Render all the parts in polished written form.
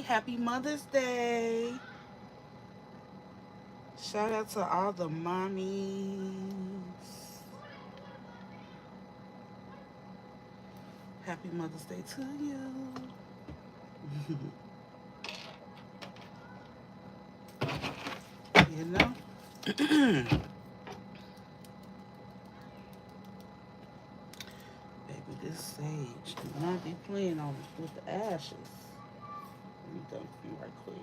Happy Mother's Day. Shout out to all the mommies. Happy Mother's Day to you. You know? Baby, this sage do not be playing on with the ashes. Let me dump you right quick.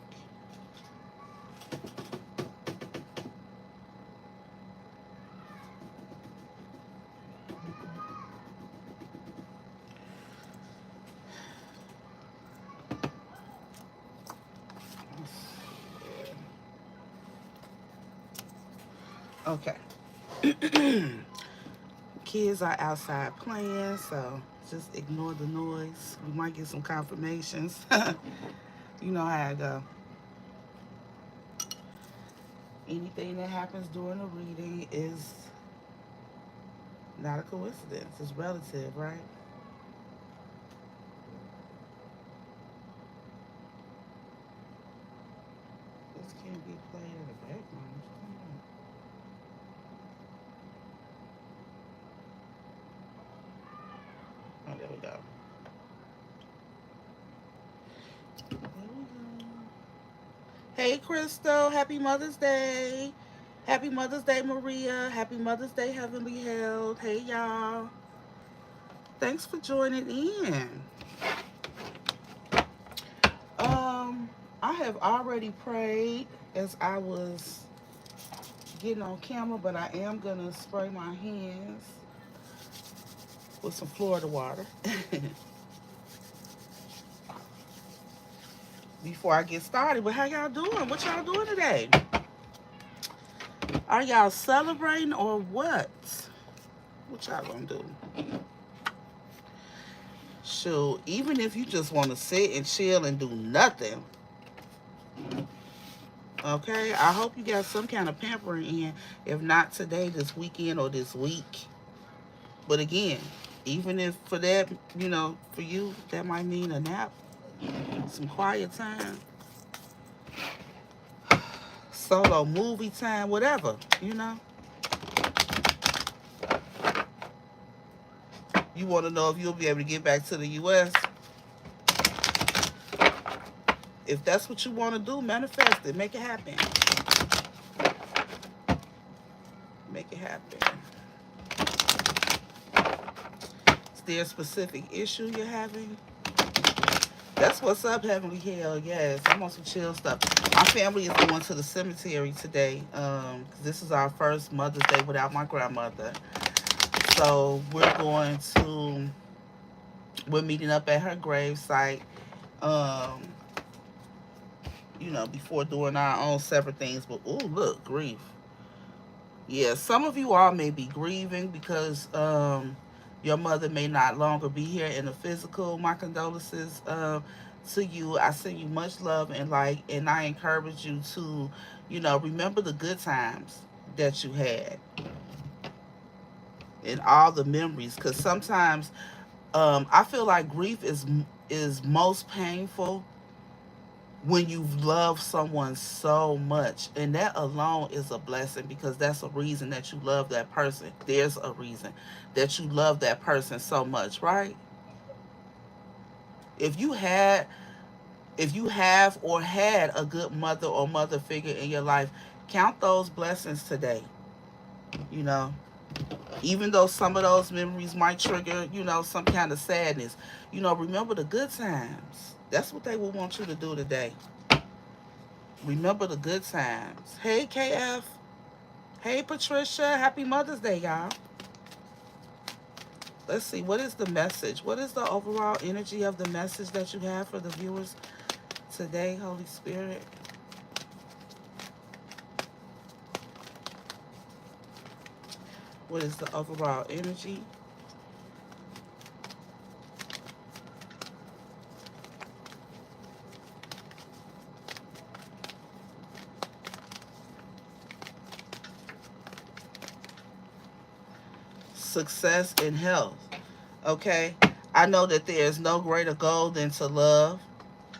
Okay. Kids are outside playing, so just ignore the noise. We might get some confirmations. You know how I go. Anything that happens during a reading is not a coincidence. It's relative, right? This can't be played in the background. Oh, there we go. There we go. Hey, Crystal. Happy Mother's Day. Happy Mother's Day, Maria. Happy Mother's Day, Heavenly Held. Hey, y'all. Thanks for joining in. Um, I have already prayed as I was getting on camera, but I am gonna spray my hands with some Florida water before I get started. But how y'all doing? What y'all doing today? Are y'all celebrating or what? What y'all gonna do? Shoot, even if you just want to sit and chill and do nothing, okay? I hope you got some kind of pampering in. If not today, this weekend or this week. But again, even if for that, for you, that might mean a nap, some quiet time, solo movie time, whatever, You want to know if you'll be able to get back to the U.S.? If that's what you want to do, manifest it. Make it happen. Make it happen. Is there a specific issue you're having? That's what's up, Heavenly Hell. Yes, I'm on some chill stuff. My family is going to the cemetery today. This is our first Mother's Day without my grandmother. So we're meeting up at her grave site. Um, before doing our own separate things. But oh, look, grief. Yeah, some of you all may be grieving because your mother may not longer be here in the physical. My condolences to you. I send you much love and light, and I encourage you to, remember the good times that you had and all the memories. Because sometimes I feel like grief is most painful when you've loved someone so much, and that alone is a blessing because that's a reason that you love that person. There's a reason that you love that person so much, right? if you had if you have or had a good mother or mother figure in your life, count those blessings today. you know Even though some of those memories might trigger, some kind of sadness, remember the good times. That's what they will want you to do today. Remember the good times. Hey, KF. Hey, Patricia. Happy Mother's Day, y'all. Let's see. What is the message? What is the overall energy of the message that you have for the viewers today, Holy Spirit? What is the overall energy? Success and health. Okay. I know that there is no greater goal than to love,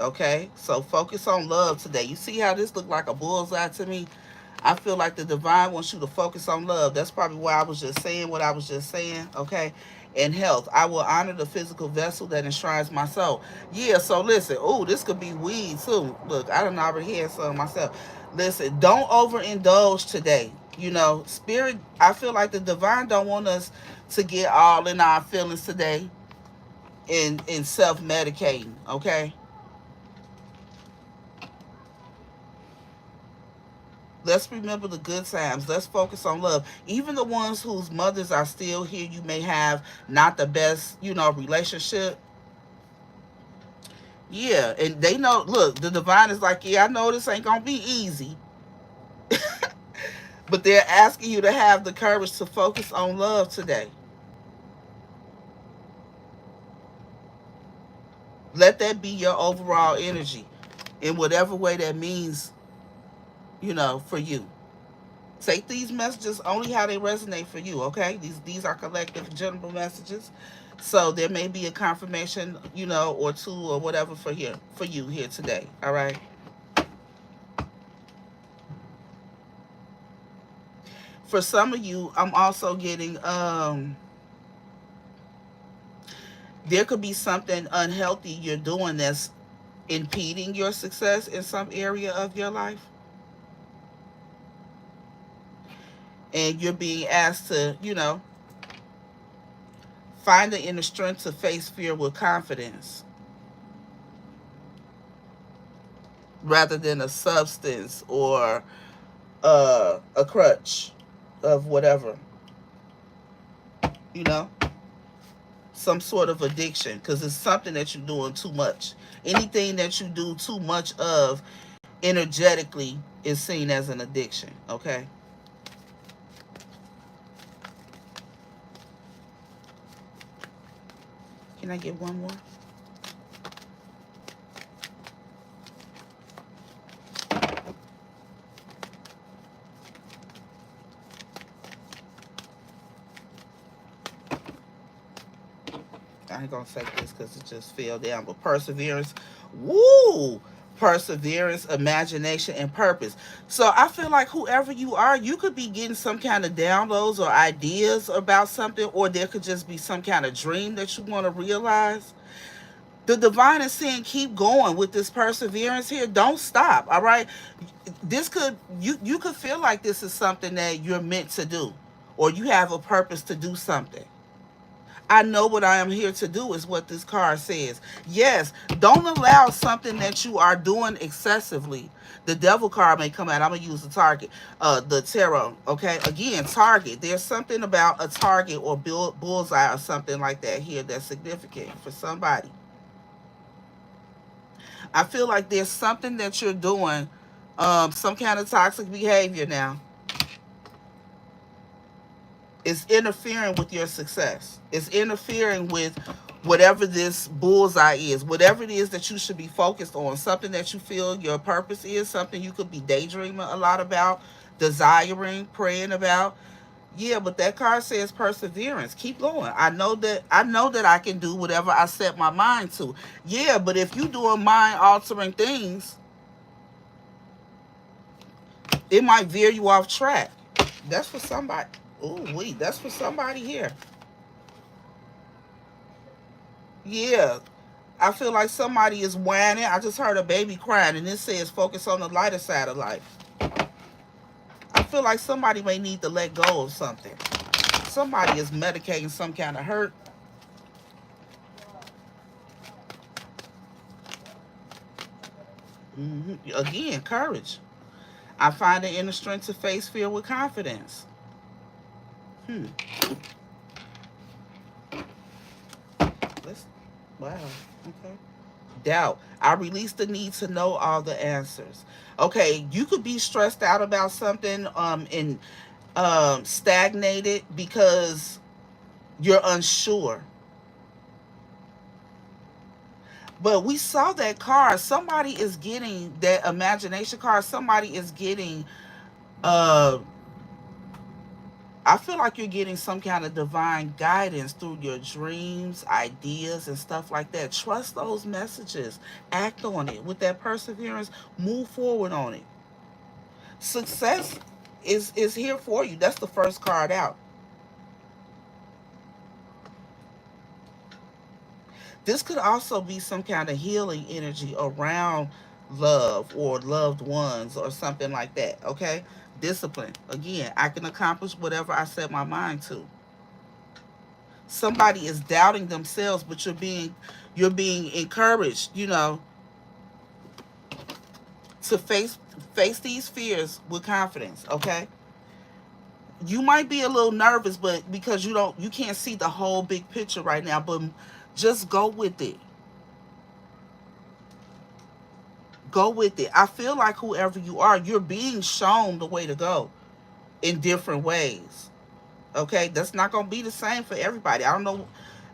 Okay, so focus on love today. You see how this looked like a bullseye to me? I feel like the divine wants you to focus on love. That's probably why I was just saying what I was just saying. Okay. And health. I will honor the physical vessel that enshrines my soul. Yeah, so listen. Oh, this could be weed too. Look, I done already had some myself. Listen, don't overindulge today. You know, spirit, I feel like the divine don't want us to get all in our feelings today in self-medicating. Okay. Let's remember the good times. Let's focus on love. Even the ones whose mothers are still here, you may have not the best, relationship. Yeah, and they know, look, the divine is like, yeah, I know this ain't going to be easy, but they're asking you to have the courage to focus on love today. Let that be your overall energy in whatever way that means, for you. Take these messages only how they resonate for you, okay? These are collective general messages. So there may be a confirmation, or two or whatever for you here today. All right. For some of you, I'm also getting there could be something unhealthy you're doing that's impeding your success in some area of your life. And you're being asked to, find the inner strength to face fear with confidence rather than a substance or a crutch of whatever, you know, some sort of addiction, because it's something that you're doing too much. Anything that you do too much of energetically is seen as an addiction, okay? Can I get one more? I ain't gonna say this because it just fell down. But perseverance, woo! Perseverance, imagination, and purpose. So I feel like whoever you are, you could be getting some kind of downloads or ideas about something, or there could just be some kind of dream that you want to realize. The divine is saying keep going with this perseverance here. Don't stop. All right. This could you could feel like this is something that you're meant to do, or you have a purpose to do something. I know what I am here to do is what this card says. Yes, don't allow something that you are doing excessively. The devil card may come out. I'm gonna use the target, the tarot. Okay, again, target. There's something about a target or bullseye or something like that here that's significant for somebody. I feel like there's something that you're doing, some kind of toxic behavior now. It's interfering with your success. It's interfering with whatever this bullseye is, whatever it is that you should be focused on, something that you feel your purpose is, something you could be daydreaming a lot about, desiring, praying about. Yeah, but that card says perseverance. Keep going. I know that I can do whatever I set my mind to. Yeah, but if you doing mind altering things, it might veer you off track. That's for somebody. Ooh, wait, that's for somebody here. Yeah, I feel like somebody is whining. I just heard a baby crying, and it says focus on the lighter side of life. I feel like somebody may need to let go of something. Somebody is medicating some kind of hurt. Again, courage. I find the inner strength to face fear with confidence. Hmm. Let's. Wow. Okay. Doubt. I release the need to know all the answers. Okay, you could be stressed out about something, and stagnated because you're unsure. But we saw that card. Somebody is getting that imagination card. Somebody is getting uh I feel like you're getting some kind of divine guidance through your dreams, ideas, and stuff like that. Trust those messages. Act on it with that perseverance. Move forward on it. Success is here for you. That's the first card out. This could also be some kind of healing energy around love or loved ones or something like that. Okay? Discipline. Again, I can accomplish whatever I set my mind to. Somebody is doubting themselves, but you're being encouraged, to face these fears with confidence. Okay? You might be a little nervous, but because you can't see the whole big picture right now, but just go with it. Go with it. I feel like whoever you are, you're being shown the way to go in different ways. Okay? That's not going to be the same for everybody. I don't know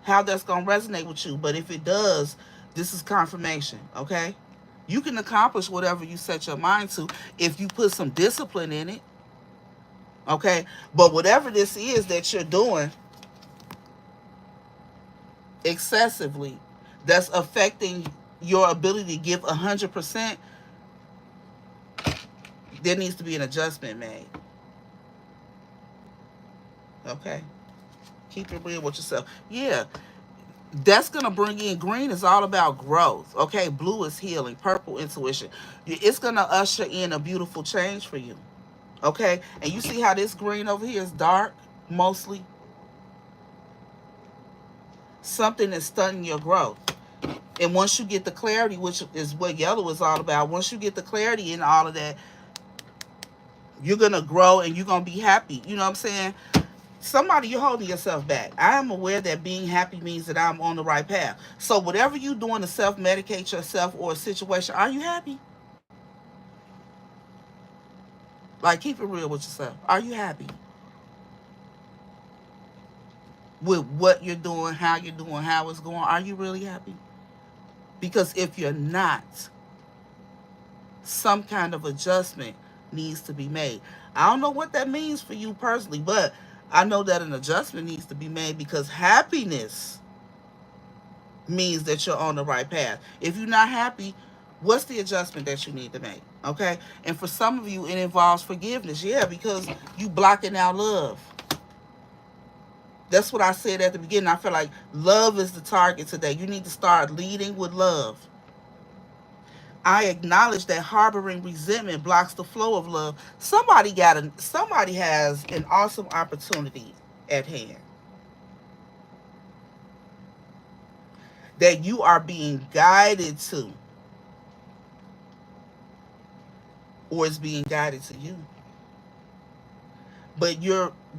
how that's going to resonate with you, but if it does, this is confirmation. Okay? You can accomplish whatever you set your mind to if you put some discipline in it. Okay? But whatever this is that you're doing excessively, that's affecting your ability to give 100%, there needs to be an adjustment made. Okay? Keep it real with yourself. Yeah, that's going to bring in green is all about growth. Okay? Blue is healing. Purple, intuition. It's going to usher in a beautiful change for you. Okay? And you see how this green over here is dark, mostly? Something is stunting your growth. And once you get the clarity, which is what yellow is all about, once you get the clarity in all of that, you're going to grow and you're going to be happy. You know what I'm saying? Somebody, you're holding yourself back. I am aware that being happy means that I'm on the right path. So whatever you're doing to self-medicate yourself or a situation, are you happy? Like, keep it real with yourself. Are you happy with what you're doing, how you're doing, how it's going? Are you really happy? Because if you're not, some kind of adjustment needs to be made. I don't know what that means for you personally, but I know that an adjustment needs to be made because happiness means that you're on the right path. If you're not happy, what's the adjustment that you need to make? Okay? And for some of you, it involves forgiveness. Yeah, because you blocking out love. That's what I said at the beginning. I feel like love is the target today. You need to start leading with love. I acknowledge that harboring resentment blocks the flow of love. Somebody has an awesome opportunity at hand that you are being guided to, or is being guided to you. But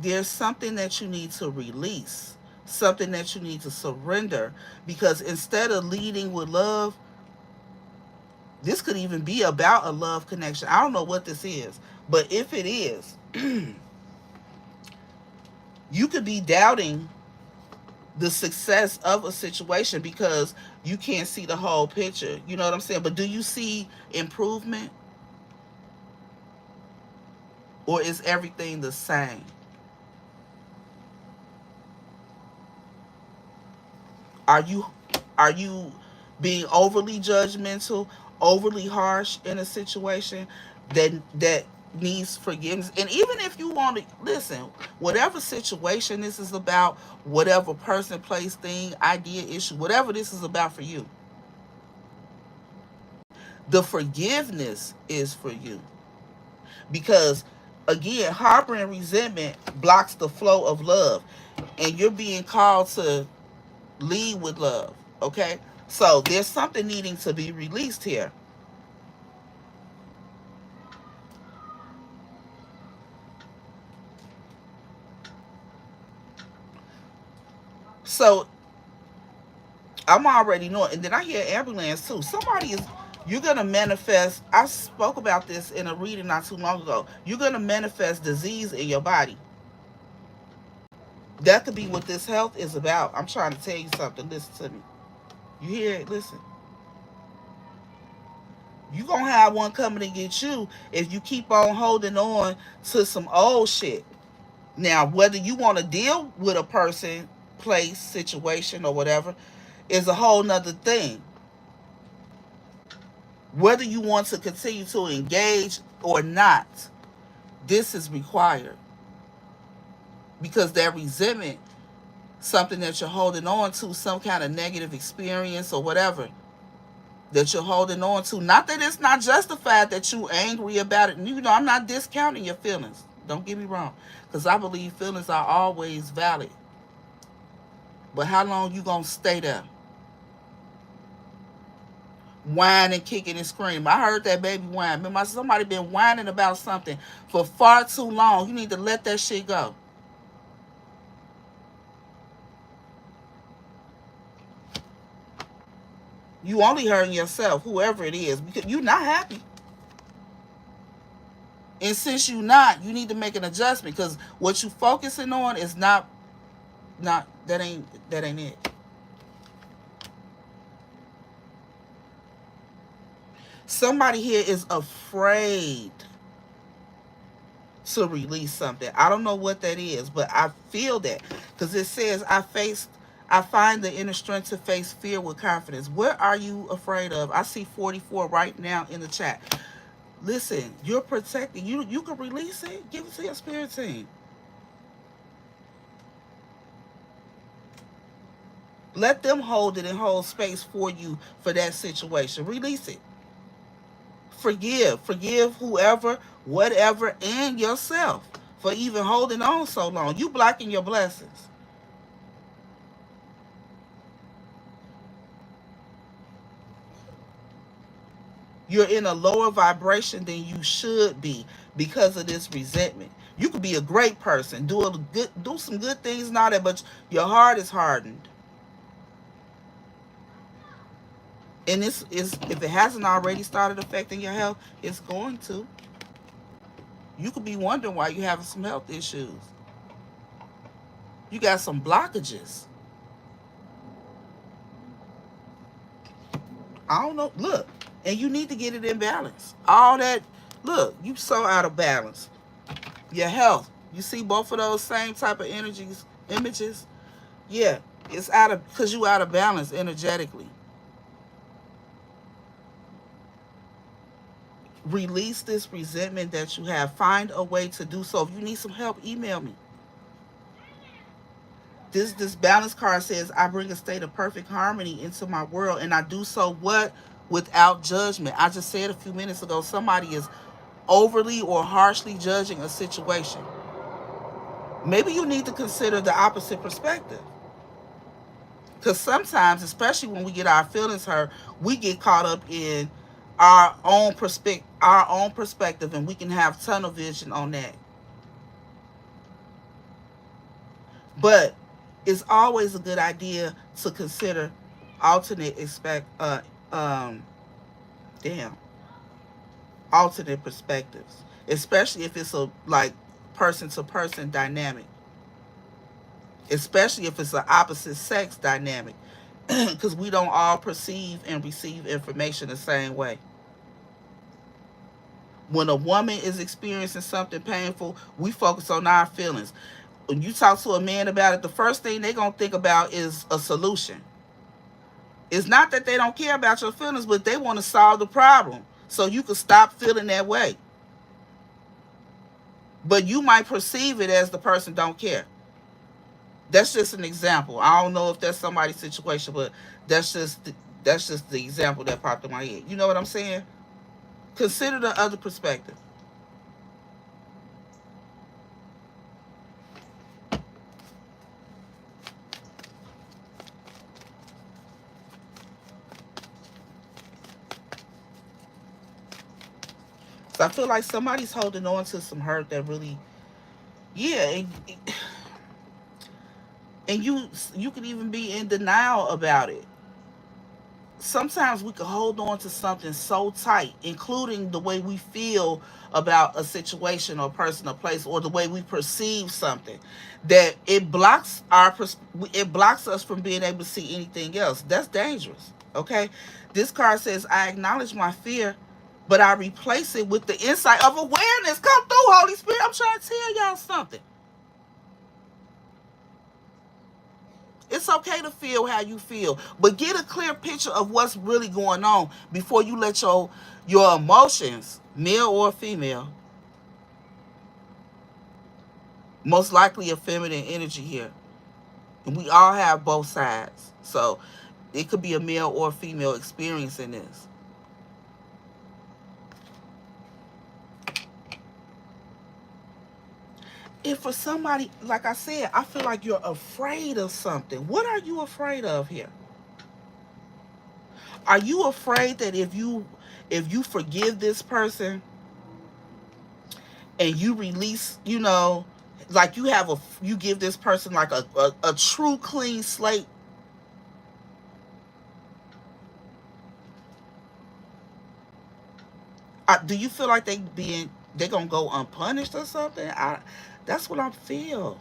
there's something that you need to release, something that you need to surrender, because instead of leading with love, this could even be about a love connection. I don't know what this is, but if it is, you could be doubting the success of a situation because you can't see the whole picture. You know what I'm saying? But do you see improvement, or is everything the same? Are you are you being overly judgmental, overly harsh in a situation that needs forgiveness? And even if you want to listen, whatever situation this is about, whatever person, place, thing, idea, issue, whatever this is about for you, the forgiveness is for you. Because again, harboring resentment blocks the flow of love. And you're being called to lead with love. Okay? So there's something needing to be released here. So I'm already knowing. And then I hear ambulance too. You're going to manifest. I spoke about this in a reading not too long ago. You're going to manifest disease in your body. That could be what this health is about. I'm trying to tell you something. Listen to me. You hear it? Listen. You're going to have one coming to get you if you keep on holding on to some old shit. Now, whether you want to deal with a person, place, situation, or whatever is a whole nother thing. Whether you want to continue to engage or not, this is required, because that resentment, something that you're holding on to, some kind of negative experience or whatever that you're holding on to. Not that it's not justified that you're angry about it. You know, I'm not discounting your feelings. Don't get me wrong, because I believe feelings are always valid. But how long you gonna stay there, whining, kicking, and screaming? I heard that baby whine. Remember, somebody been whining about something for far too long. You need to let that shit go. You only hurting yourself, whoever it is, because you're not happy. And since you're not, you need to make an adjustment, because what you focusing on is not that ain't it. Somebody here is afraid to release something. I don't know what that is, but I feel that, because it says I find the inner strength to face fear with confidence. What are you afraid of? I see 44 right now in the chat. Listen, you're protected. You can release it. Give it to your spirit team. Let them hold it and hold space for you for that situation. Release it. Forgive whoever, whatever, and yourself for even holding on so long. You blocking your blessings. You're in a lower vibration than you should be because of this resentment. You could be a great person, do some good things and all that, but your heart is hardened. And this is, if it hasn't already started affecting your health, it's going to. You could be wondering why you're having some health issues. You got some blockages. I don't know. Look, and you need to get it in balance. All that, look, you so out of balance. Your health. You see both of those same type of images? Yeah, it's out of, because you out of balance energetically. Release this resentment that you have. Find a way to do so. If you need some help, email me. This balance card says, I bring a state of perfect harmony into my world, and I do so what? Without judgment. I just said a few minutes ago, somebody is overly or harshly judging a situation. Maybe you need to consider the opposite perspective. Because sometimes, especially when we get our feelings hurt, we get caught up in our own perspective, and we can have tunnel vision on that. But it's always a good idea to consider alternate um damn alternate perspectives, especially if it's a like person to person dynamic, especially if it's an opposite sex dynamic, because we don't all perceive and receive information the same way. When a woman is experiencing something painful, we focus on our feelings. When you talk to a man about it, the first thing they're going to think about is a solution. It's not that they don't care about your feelings, but they want to solve the problem so you can stop feeling that way. But you might perceive it as the person don't care. That's just an example. I don't know if that's somebody's situation, but that's just the example that popped in my head. You know what I'm saying? Consider the other perspective. So I feel like somebody's holding on to some hurt that really, yeah, and you can even be in denial about it. Sometimes we can hold on to something so tight, including the way we feel about a situation or person or place, or the way we perceive something, that it blocks us from being able to see anything else. That's dangerous. Okay, this card says, I acknowledge my fear, but I replace it with the insight of awareness. Come through, Holy Spirit. I'm trying to tell y'all something. It's okay to feel how you feel, but get a clear picture of what's really going on before you let your emotions, male or female, most likely a feminine energy here, and we all have both sides. So it could be a male or a female experiencing this. If for somebody, like I said, I feel like you're afraid of something. What are you afraid of here? Are you afraid that if you forgive this person and you release, like you give this person like a true clean slate, do you feel like they gonna go unpunished or something? That's what I feel.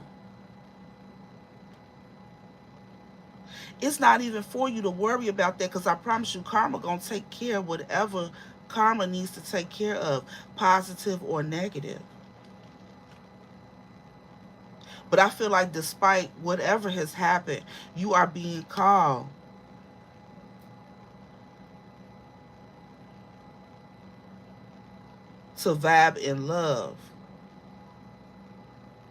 It's not even for you to worry about that, because I promise you karma gonna take care of whatever karma needs to take care of, positive or negative. But I feel like despite whatever has happened, you are being called to vibe in love,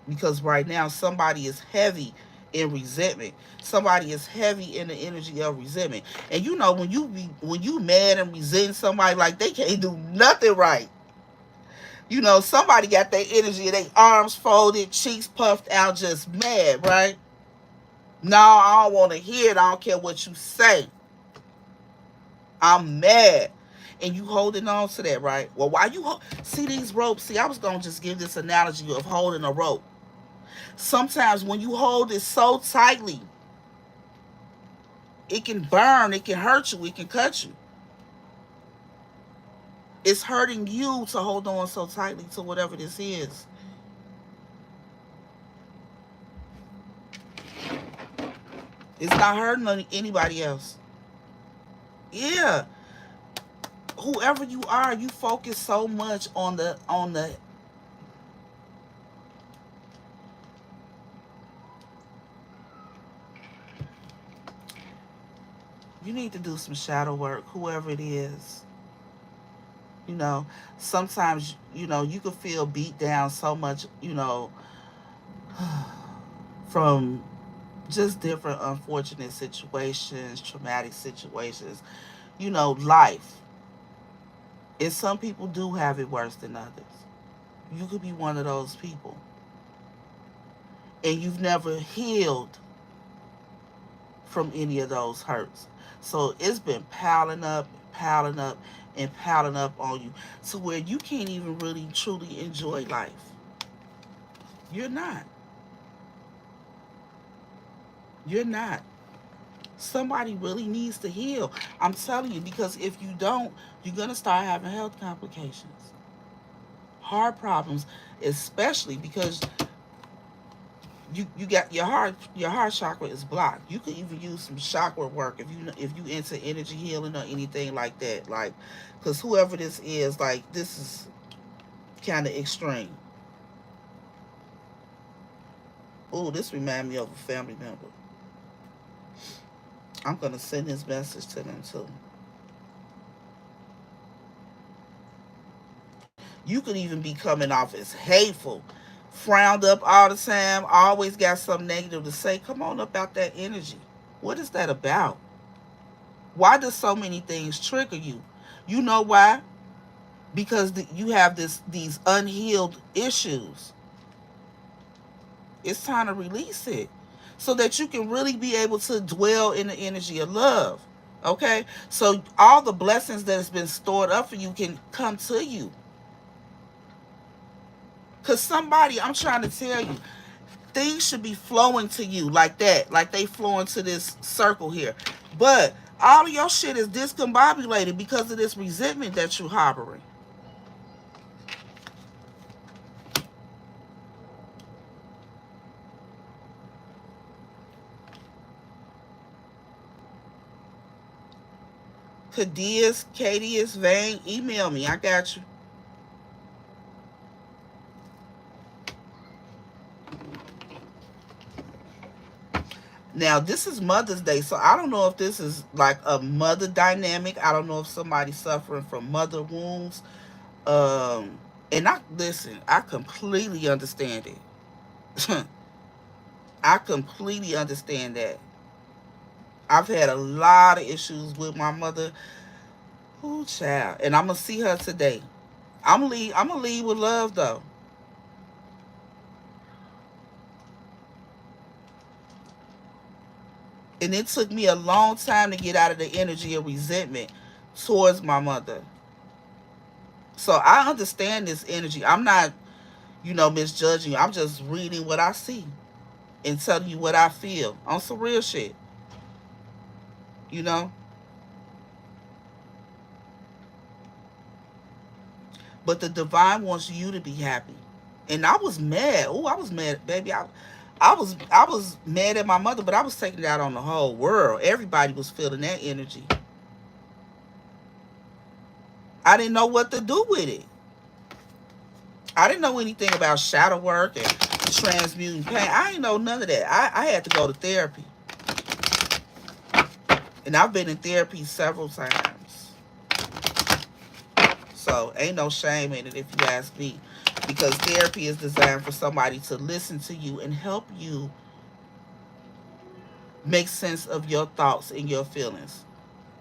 because right now somebody is heavy in resentment. Somebody is heavy in the energy of resentment. And when you mad and resent somebody, like they can't do nothing right. Somebody got their energy and their arms folded, cheeks puffed out, just mad, right? No, I don't want to hear it. I don't care what you say. I'm mad. And you holding on to that, right? Well, why see these ropes? See, I was going to just give this analogy of holding a rope. Sometimes when you hold it so tightly, it can burn, it can hurt you, it can cut you. It's hurting you to hold on so tightly to whatever this is. It's not hurting anybody else. Yeah. Whoever you are, you focus so much on the. You need to do some shadow work, whoever it is. You know, sometimes, you could feel beat down so much, from just different unfortunate situations, traumatic situations, life. And some people do have it worse than others. You could be one of those people. And you've never healed from any of those hurts. So it's been piling up, and piling up on you to where you can't even really truly enjoy life. You're not. You're not. Somebody really needs to heal. I'm telling you, because if you don't, you're going to start having health complications, heart problems, especially because you got your heart chakra is blocked. You could even use some chakra work if you into energy healing or anything like that. Like, because whoever this is, like, this is kind of extreme. Oh, this reminds me of a family member. I'm gonna send this message to them too. You could even be coming off as hateful, frowned up all the time, always got something negative to say. Come on up out that energy. What is that about? Why does so many things trigger you? You know why? Because you have these unhealed issues. It's time to release it so that you can really be able to dwell in the energy of love. Okay? So all the blessings that has been stored up for you can come to you. Because somebody, I'm trying to tell you, things should be flowing to you like that, like they flow into this circle here. But all of your shit is discombobulated because of this resentment that you're harboring. Cadius, Cadius, Vane, email me. I got you. Now, this is Mother's Day, so I don't know if this is like a mother dynamic. I don't know if somebody's suffering from mother wounds. And I listen, I completely understand it. I completely understand that. I've had a lot of issues with my mother. Ooh, child. And I'm gonna see her today. I'm gonna leave with love though. And it took me a long time to get out of the energy of resentment towards my mother. So I understand this energy. I'm not, misjudging you. I'm just reading what I see and telling you what I feel on some real shit, you know? But the divine wants you to be happy. And I was mad. Oh, I was mad, baby. I was mad at my mother, but I was taking it out on the whole world. Everybody was feeling that energy. I didn't know what to do with it. I didn't know anything about shadow work and transmuting pain. I didn't know none of that. I had to go to therapy. And I've been in therapy several times. So ain't no shame in it if you ask me. Because therapy is designed for somebody to listen to you and help you make sense of your thoughts and your feelings.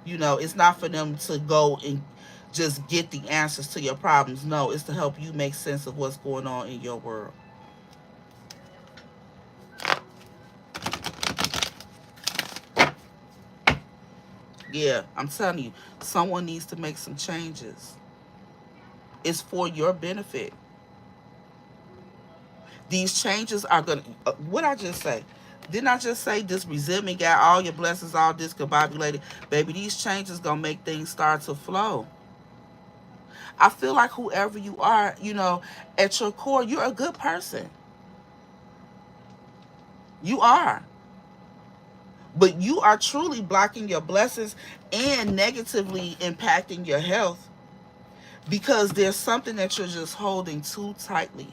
It's not for them to go and just get the answers to your problems. No, it's to help you make sense of what's going on in your world. Yeah, I'm telling you, someone needs to make some changes. It's for your benefit. These changes are going to, what I just say? Didn't I just say this resentment got all your blessings all discombobulated? Baby, these changes going to make things start to flow. I feel like whoever you are, at your core, you're a good person. You are. But you are truly blocking your blessings and negatively impacting your health because there's something that you're just holding too tightly.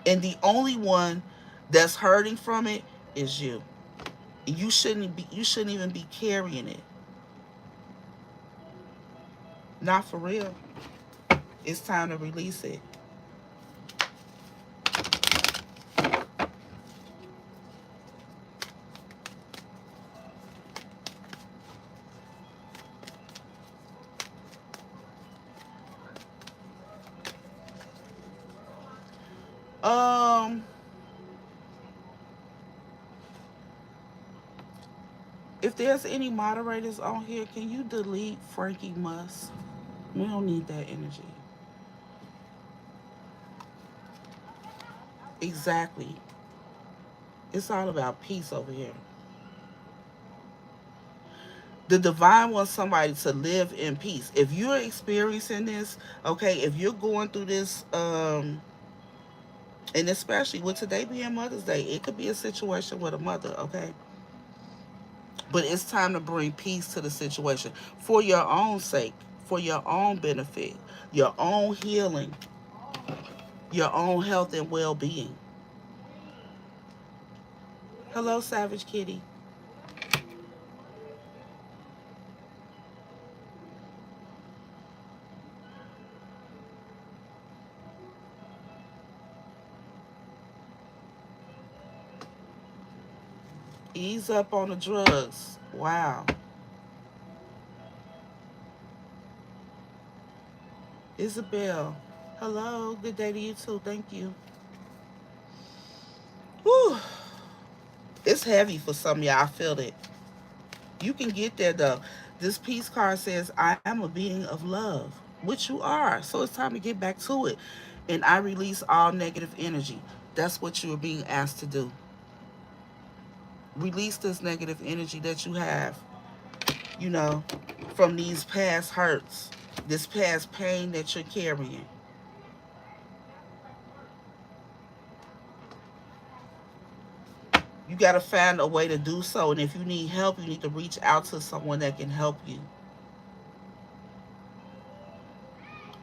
And the only one that's hurting from it is you. You shouldn't even be carrying it. Not for real. It's time to release it. Um if there's any moderators on here, can you delete Frankie Muss? We don't need that energy. Exactly. It's all about peace over here. The divine wants somebody to live in peace. If you're experiencing this, okay, if you're going through this, and especially with today being Mother's Day, it could be a situation with a mother, okay? But it's time to bring peace to the situation for your own sake, for your own benefit, your own healing, your own health and well being. Hello, Savage Kitty. Ease up on the drugs. Wow. Isabel. Hello. Good day to you too. Thank you. Whew. It's heavy for some of y'all. I feel it. You can get there though. This peace card says, I am a being of love, which you are. So it's time to get back to it. And I release all negative energy. That's what you are being asked to do. Release this negative energy that you have, you know, from these past hurts, this past pain that you're carrying. You got to find a way to do so. And if you need help, you need to reach out to someone that can help you.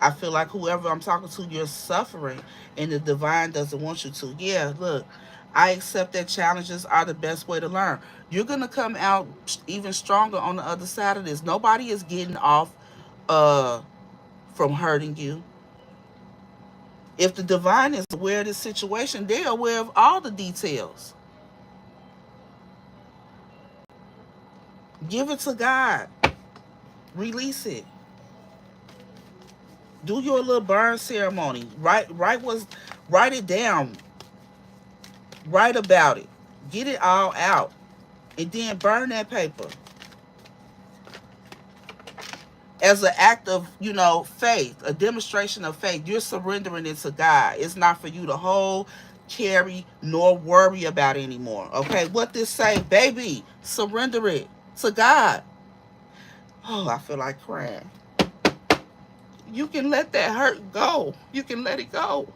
I feel like whoever I'm talking to, you're suffering, and the divine doesn't want you to. Yeah, look, I accept that challenges are the best way to learn. You're gonna come out even stronger on the other side of this. Nobody is getting off uh from hurting you. If the divine is aware of the situation, they're aware of all the details. Give it to God. Release it. Do your little burn ceremony. Write it down. Write about it. Get it all out. And then burn that paper. As an act of, faith, a demonstration of faith. You're surrendering it to God. It's not for you to hold, carry, nor worry about anymore. Okay? What this say? Baby, surrender it to God. Oh, I feel like crying. You can let that hurt go. You can let it go.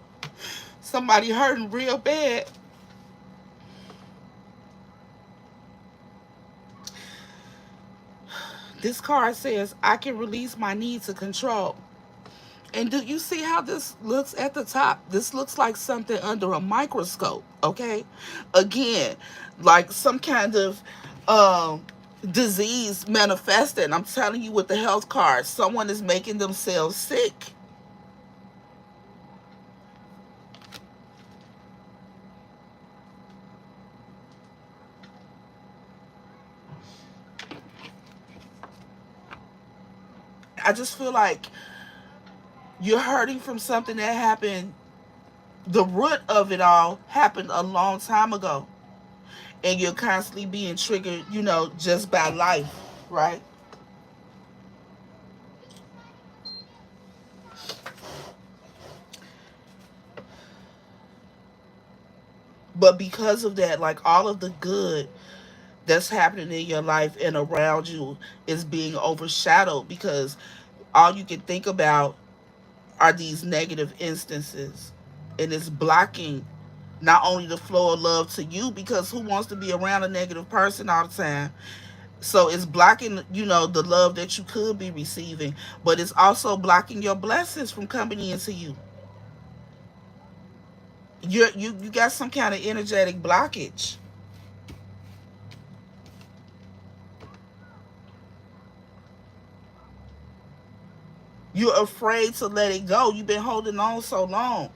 Somebody hurting real bad. This card says, I can release my need to control. And do you see how this looks at the top? This looks like something under a microscope, okay? Again, like some kind of disease manifesting. I'm telling you with the health card, someone is making themselves sick. I just feel like you're hurting from something that happened. The root of it all happened a long time ago. And you're constantly being triggered, just by life, right? But because of that, like all of the good that's happening in your life and around you is being overshadowed because all you can think about are these negative instances. And it's blocking not only the flow of love to you, because who wants to be around a negative person all the time? So it's blocking, the love that you could be receiving, but it's also blocking your blessings from coming into you. You got some kind of energetic blockage. You're afraid to let it go. You've been holding on so long.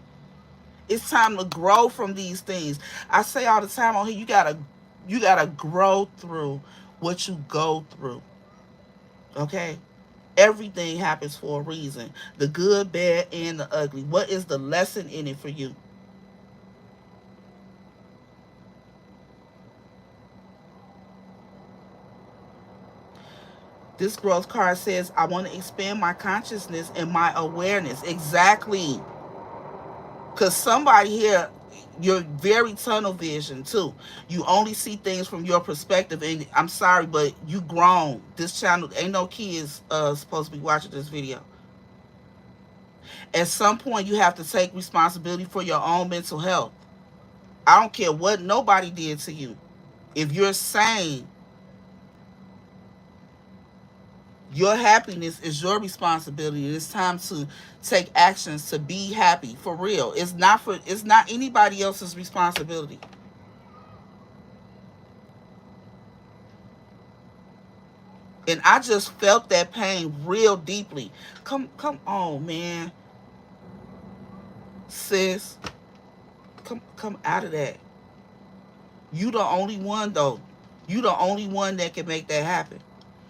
It's time to grow from these things. I say all the time on here, you gotta grow through what you go through. Okay? Everything happens for a reason. The good, bad, and the ugly. What is the lesson in it for you? This growth card says, I want to expand my consciousness and my awareness. Exactly. Because somebody here, you're very tunnel vision too. You only see things from your perspective. And I'm sorry, but you grown. This channel, ain't no kids supposed to be watching this video. At some point, you have to take responsibility for your own mental health. I don't care what nobody did to you. If you're sane, your happiness is your responsibility. It's time to take actions to be happy for real. It's not anybody else's responsibility. And I just felt that pain real deeply. Come on, man. Sis, come out of that. You the only one though. You the only one that can make that happen.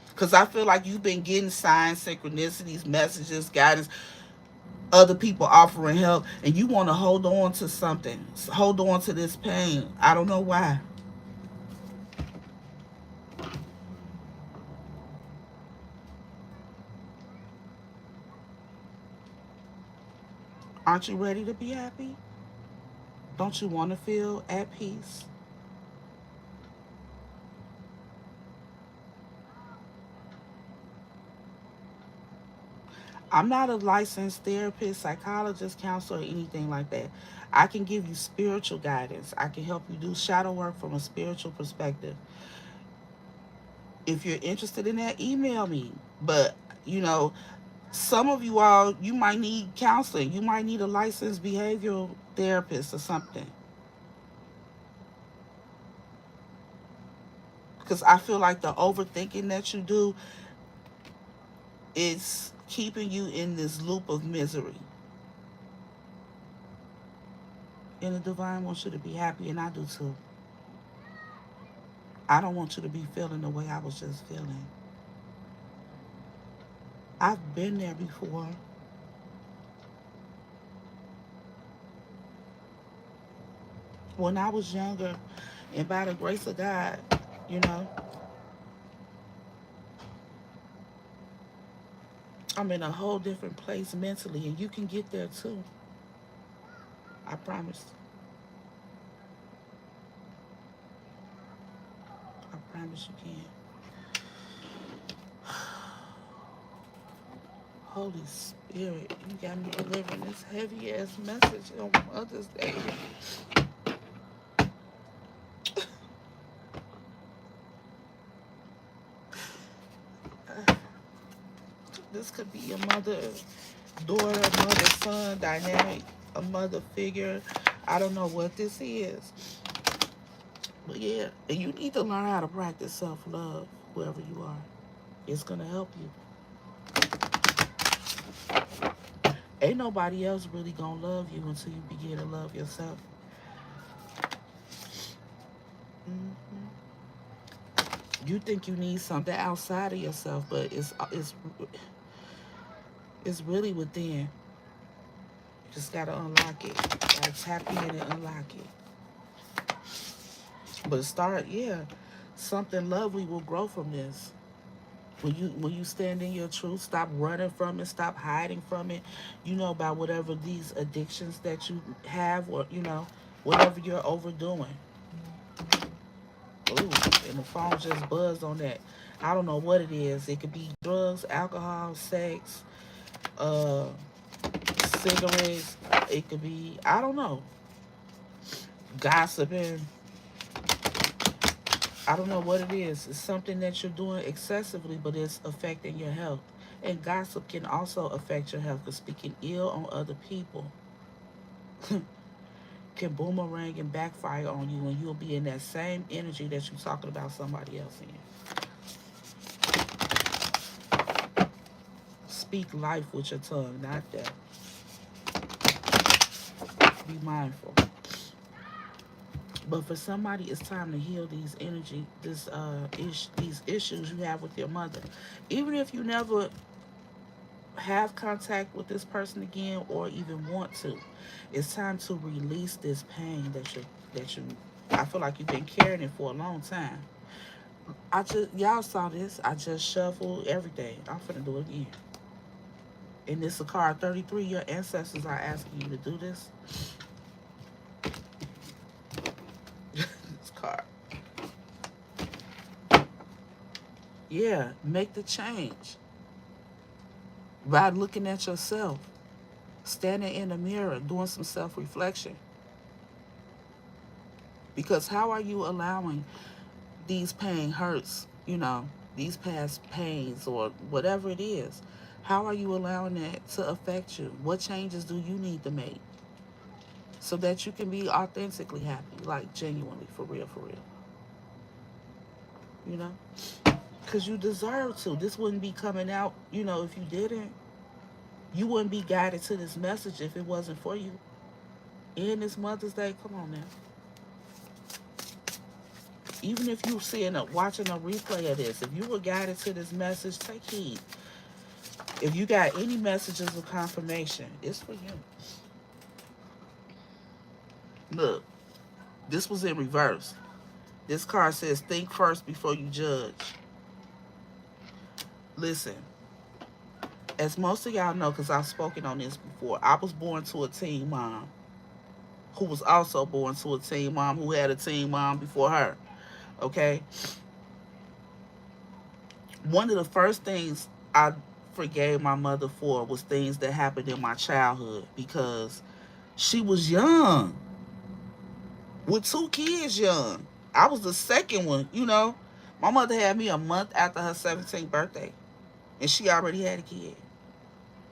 Because I feel like you've been getting signs, synchronicities, messages, guidance, other people offering help, and you want to hold on to something. Hold on to this pain. I don't know why. Aren't you ready to be happy? Don't you want to feel at peace? I'm not a licensed therapist, psychologist, counselor, or anything like that. I can give you spiritual guidance. I can help you do shadow work from a spiritual perspective. If you're interested in that, email me. But, you know, Some of you all, you might need counseling. You might need a licensed behavioral therapist or something. Because I feel like the overthinking that you do is keeping you in this loop of misery. And the divine wants you to be happy, and I do too. I don't want you to be feeling the way I was just feeling. I've been there before. When I was younger, and by the grace of God, you know, I'm in a whole different place mentally, and you can get there too. I promise. I promise you can. Holy Spirit, you got me delivering this heavy ass message on Mother's Day. This could be a mother, daughter, mother, son dynamic, a mother figure. I don't know what this is. But yeah, and you need to learn how to practice self love wherever you are. It's going to help you. Ain't nobody else really going to love you until you begin to love yourself. Hmm. You think you need something outside of yourself, but it's really within. You just gotta unlock it. Gotta tap in and unlock it. But start, yeah. Something lovely will grow from this. When you stand in your truth, stop running from it, stop hiding from it. You know about whatever these addictions that you have, or whatever you're overdoing. Ooh, and the phone just buzzed on that. I don't know what it is. It could be drugs, alcohol, sex, uh, cigarettes. It could be, I don't know, gossiping. I don't know what it is. It's something that you're doing excessively, but it's affecting your health. And gossip can also affect your health, because speaking ill on other people can boomerang and backfire on you, and you'll be in that same energy that you're talking about somebody else in. Speak life with your tongue, not death. Be mindful. But for somebody, it's time to heal these energy, these issues you have with your mother. Even if you never have contact with this person again, or even want to, it's time to release this pain that you. I feel like you've been carrying it for a long time. Y'all saw this. I just shuffled everything. I'm finna do it again. And this is a card 33. Your ancestors are asking you to do this. This card. Yeah, make the change by looking at yourself, standing in the mirror, doing some self reflection. Because how are you allowing these pain hurts, these past pains or whatever it is? How are you allowing that to affect you? What changes do you need to make so that you can be authentically happy, like genuinely, for real, for real? You know? Because you deserve to. This wouldn't be coming out, if you didn't. You wouldn't be guided to this message if it wasn't for you. In this Mother's Day, come on now. Even if you seeing watching a replay of this, if you were guided to this message, take heed. If you got any messages of confirmation, it's for you. Look, this was in reverse. This card says, think first before you judge. Listen, as most of y'all know, because I've spoken on this before, I was born to a teen mom who was also born to a teen mom who had a teen mom before her. Okay? One of the first things I forgave my mother for was things that happened in my childhood, because she was young with two kids young. I was the second one. My mother had me a month after her 17th birthday, and she already had a kid.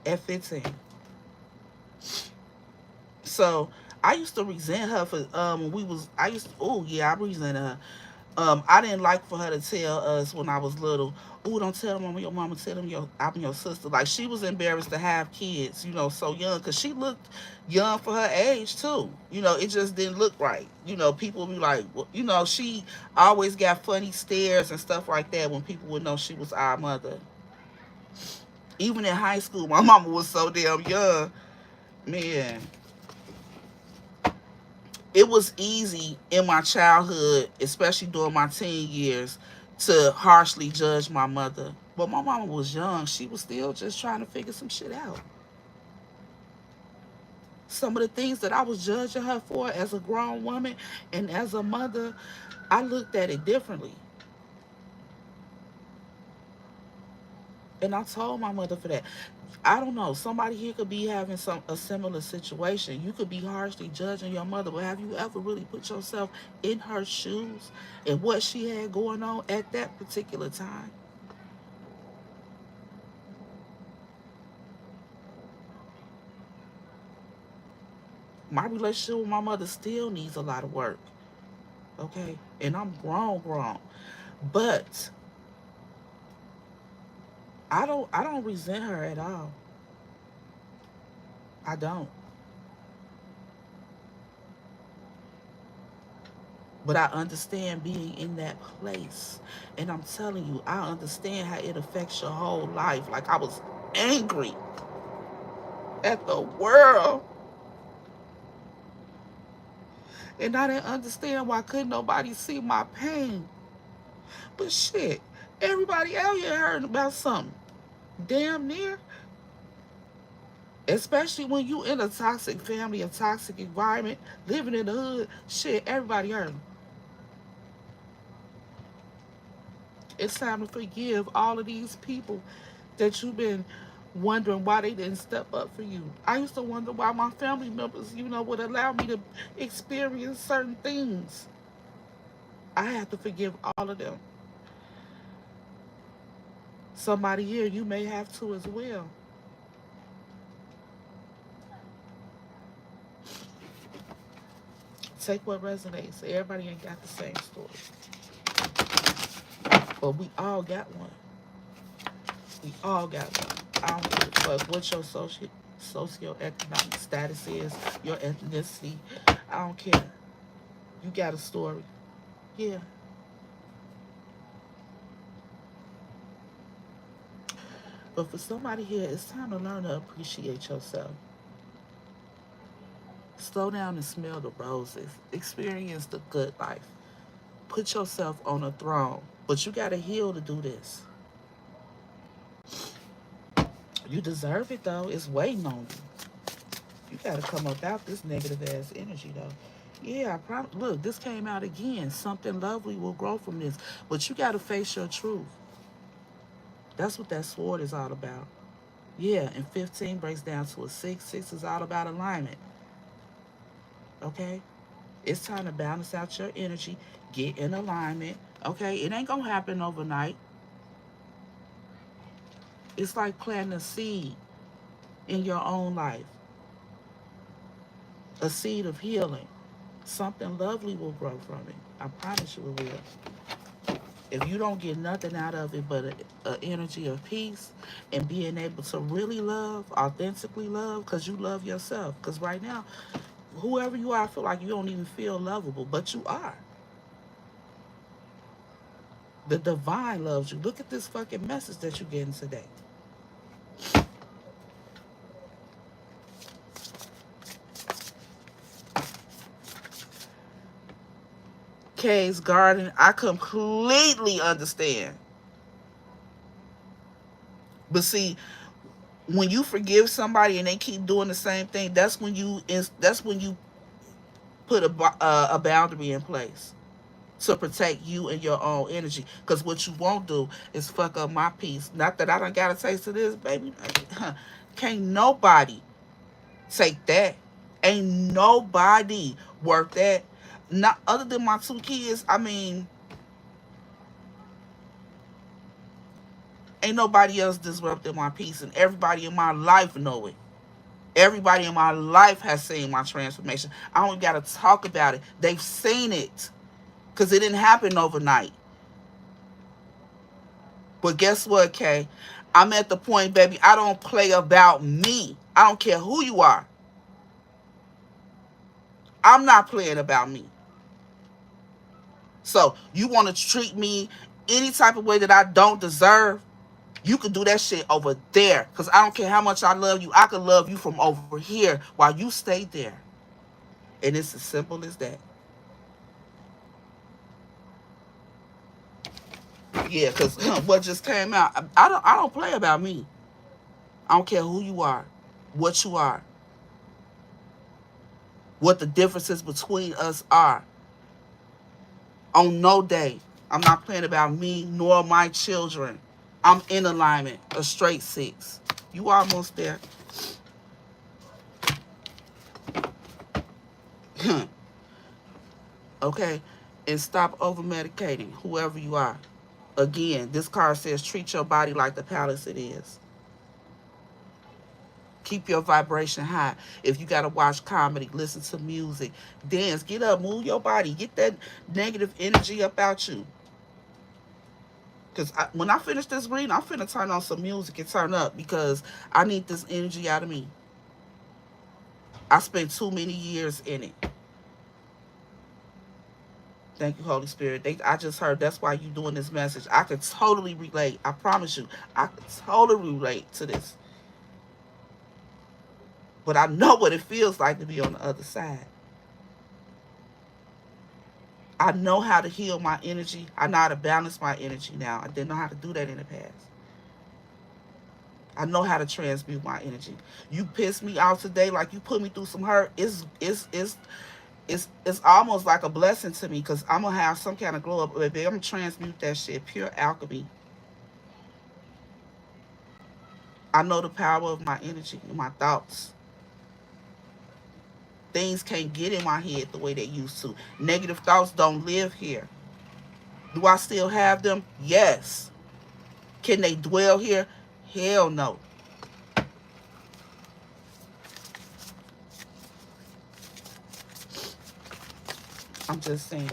at 15. So I used to resent her for we was I used to, oh yeah, I resented her. I didn't like for her to tell us when I was little, oh, don't tell them I'm your mama, tell them I'm your sister. Like, she was embarrassed to have kids, so young, because she looked young for her age, too. It just didn't look right. People be like, well, she always got funny stares and stuff like that when people would know she was our mother. Even in high school, my mama was so damn young. Man, it was easy in my childhood, especially during my teen years, to harshly judge my mother. But my mama was young. She was still just trying to figure some shit out. Some of the things that I was judging her for as a grown woman and as a mother, I looked at it differently. And I told my mother for that. I don't know. Somebody here could be having a similar situation. You could be harshly judging your mother, but have you ever really put yourself in her shoes and what she had going on at that particular time? My relationship with my mother still needs a lot of work. Okay? And I'm grown. But I don't resent her at all. I don't. But I understand being in that place. And I'm telling you, I understand how it affects your whole life. Like, I was angry at the world. And I didn't understand why couldn't nobody see my pain. But shit, everybody out here heard about something. Damn near. Especially when you in a toxic family, a toxic environment, living in the hood. Shit, everybody heard. It's time to forgive all of these people that you've been wondering why they didn't step up for you. I used to wonder why my family members, would allow me to experience certain things. I have to forgive all of them. Somebody here, you may have to as well. Take what resonates. Everybody ain't got the same story, but we all got one. We all got one. I don't give a fuck what your socioeconomic status is, your ethnicity. I don't care. You got a story. Yeah. But for somebody here, it's time to learn to appreciate yourself. Slow down and smell the roses. Experience the good life. Put yourself on a throne. But you got to heal to do this. You deserve it, though. It's waiting on you. You got to come up out this negative ass energy, though. Yeah, look, this came out again. Something lovely will grow from this. But you got to face your truth. That's what that sword is all about. Yeah, and 15 breaks down to a 6. 6 is all about alignment. Okay? It's time to balance out your energy, get in alignment. Okay? It ain't going to happen overnight. It's like planting a seed in your own life, a seed of healing. Something lovely will grow from it. I promise you it will. If you don't get nothing out of it but an energy of peace and being able to really love, authentically love, because you love yourself. Because right now, whoever you are, I feel like you don't even feel lovable, but you are. The divine loves you. Look at this fucking message that you're getting today. Kay's garden, I completely understand. But see, when you forgive somebody and they keep doing the same thing, that's when you put a boundary in place to protect you and your own energy. Because what you won't do is fuck up my peace. Not that I don't got a taste of this, baby. Can't nobody take that. Ain't nobody worth that. Not other than my 2 kids. I mean, Ain't nobody else disrupting my peace, and everybody in my life know it. Everybody in my life has seen my transformation. I don't got to talk about it. They've seen it because it didn't happen overnight. But guess what, Kay? I'm at the point, baby, I don't play about me. I don't care who you are. I'm not playing about me. So you want to treat me any type of way that I don't deserve, you can do that shit over there. Because I don't care how much I love you. I can love you from over here while you stay there. And it's as simple as that. Yeah, because what just came out, I don't play about me. I don't care who you are, what you are, what the differences between us are. On no day, I'm not playing about me nor my children. I'm in alignment, a straight 6. You almost there. Okay? And stop over medicating whoever you are. Again, this card says treat your body like the palace it is. Keep your vibration high. If you got to watch comedy, listen to music, dance, get up, move your body, get that negative energy up out you. Because when I finish this reading, I'm finna turn on some music and turn up because I need this energy out of me. I spent too many years in it. Thank you, Holy Spirit. I just heard that's why you doing this message. I could totally relate. I promise you. I could totally relate to this. But I know what it feels like to be on the other side. I know how to heal my energy. I know how to balance my energy now. I didn't know how to do that in the past. I know how to transmute my energy. You pissed me off today, like you put me through some hurt. It's almost like a blessing to me because I'm gonna have some kind of glow up, baby. I'm gonna transmute that shit. Pure alchemy. I know the power of my energy and my thoughts. Things can't get in my head the way they used to. Negative thoughts don't live here. Do I still have them? Yes. Can they dwell here? Hell no. I'm just saying.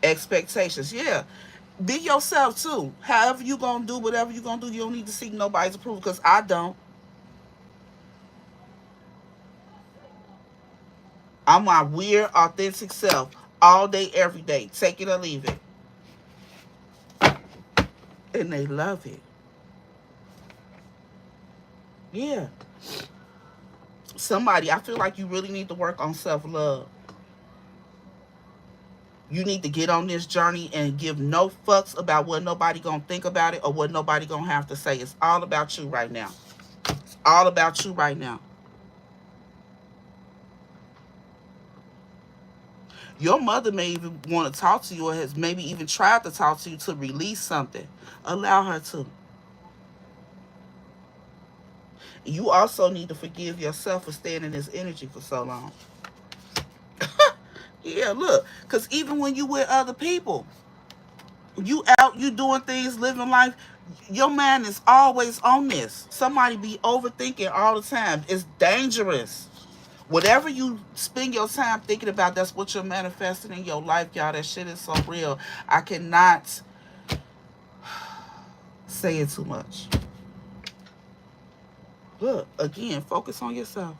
Expectations. Yeah. Be yourself too. However you gonna do whatever you gonna do, you don't need to seek nobody's approval because I don't. I'm my weird, authentic self all day, every day. Take it or leave it. And they love it. Yeah. Somebody, I feel like you really need to work on self-love. You need to get on this journey and give no fucks about what nobody gonna think about it or what nobody gonna have to say. It's all about you right now. It's all about you right now. Your mother may even want to talk to you or has maybe even tried to talk to you to release something. Allow her to. You also need to forgive yourself for staying in this energy for so long. Yeah, look. Because even when you with other people, you out, you doing things, living life, your man is always on this. Somebody be overthinking all the time. It's dangerous. Whatever you spend your time thinking about, that's what you're manifesting in your life, y'all. That shit is so real. I cannot say it too much. Look, again, focus on yourself.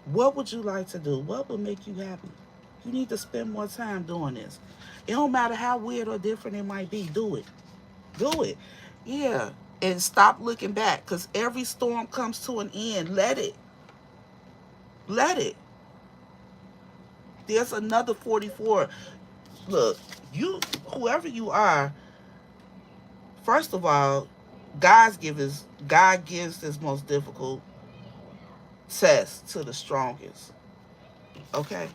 What would you like to do? What would make you happy? You need to spend more time doing this. It don't matter how weird or different it might be. Do it. Do it. Yeah. And stop looking back because every storm comes to an end. Let it. Let it. There's another 44. Look, you, whoever you are, first of all, God gives this most difficult test to the strongest. Okay?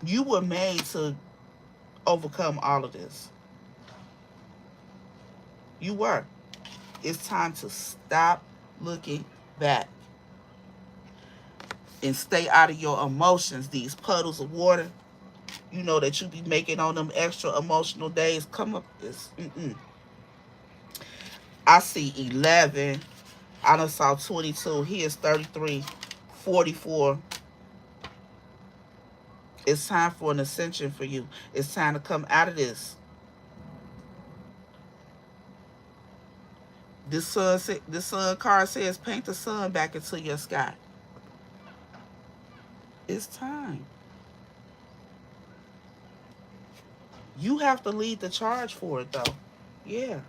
You were made to overcome all of this. You were. It's time to stop looking back and stay out of your emotions, these puddles of water. you know, that you be making on them extra emotional days. Come up, I see 11. I done saw 22. He is 33, 44. It's time for an ascension for you. It's time to come out of this. This sun card says, paint the sun back into your sky. It's time. You have to lead the charge for it, though. Yeah.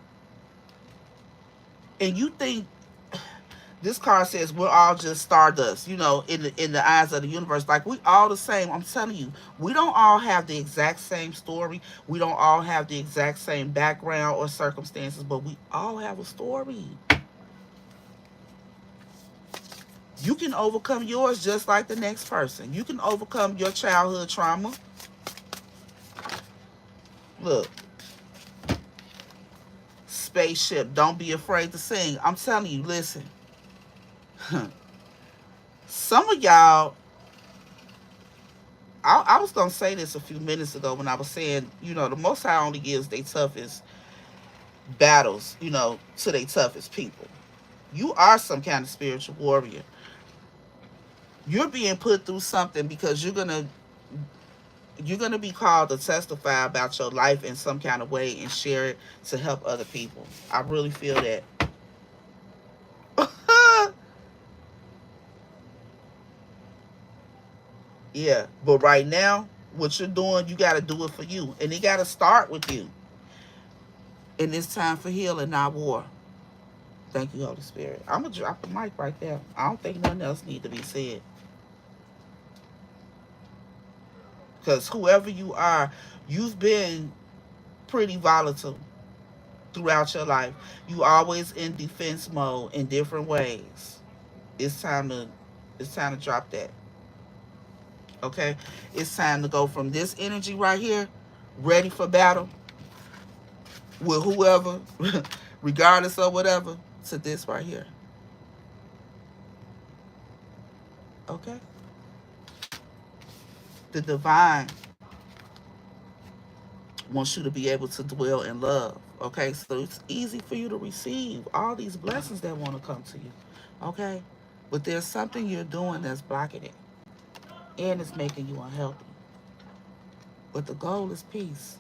And you think this card says we're all just stardust, you know, in the eyes of the universe. Like, we all the same. I'm telling you, we don't all have the exact same story. We don't all have the exact same background or circumstances, but we all have a story. You can overcome yours just like the next person. You can overcome your childhood trauma. Look, spaceship, don't be afraid to sing. I'm telling you, listen. Some of y'all, I was going to say this a few minutes ago when I was saying, you know, the Most High only gives their toughest battles, you know, to their toughest people. You are some kind of spiritual warrior. You're being put through something because you're gonna be called to testify about your life in some kind of way and share it to help other people. I really feel that. Yeah, but right now, what you're doing, you got to do it for you, and it got to start with you. And it's time for healing, not war. Thank you, Holy Spirit. I'm gonna drop the mic right there. I don't think nothing else need to be said. Because whoever you are, you've been pretty volatile throughout your life. You always in defense mode in different ways. It's time to drop that. Okay? It's time to go from this energy right here, ready for battle with whoever, regardless of whatever, to this right here. Okay? The divine wants you to be able to dwell in love. Okay? So it's easy for you to receive all these blessings that want to come to you. Okay? But there's something you're doing that's blocking it. And it's making you unhealthy. But the goal is peace.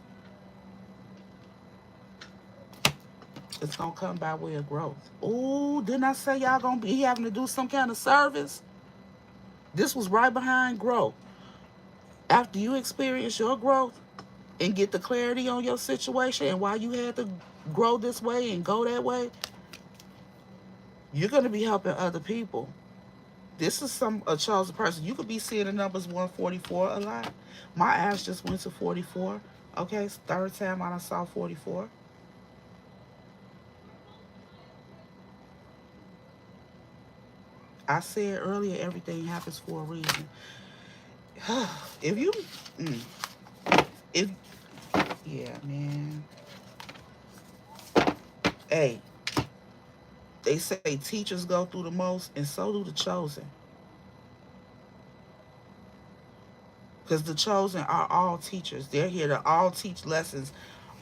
It's going to come by way of growth. Ooh, didn't I say y'all going to be having to do some kind of service? This was right behind growth. After you experience your growth and get the clarity on your situation and why you had to grow this way and go that way, you're going to be helping other people. This is a chosen person. You could be seeing the numbers 144 a lot. My ass just went to 44. Okay, it's the third time I done saw 44. I said earlier, everything happens for a reason. If you, if, yeah, man. Hey, they say teachers go through the most, and so do the chosen. Because the chosen are all teachers. They're here to all teach lessons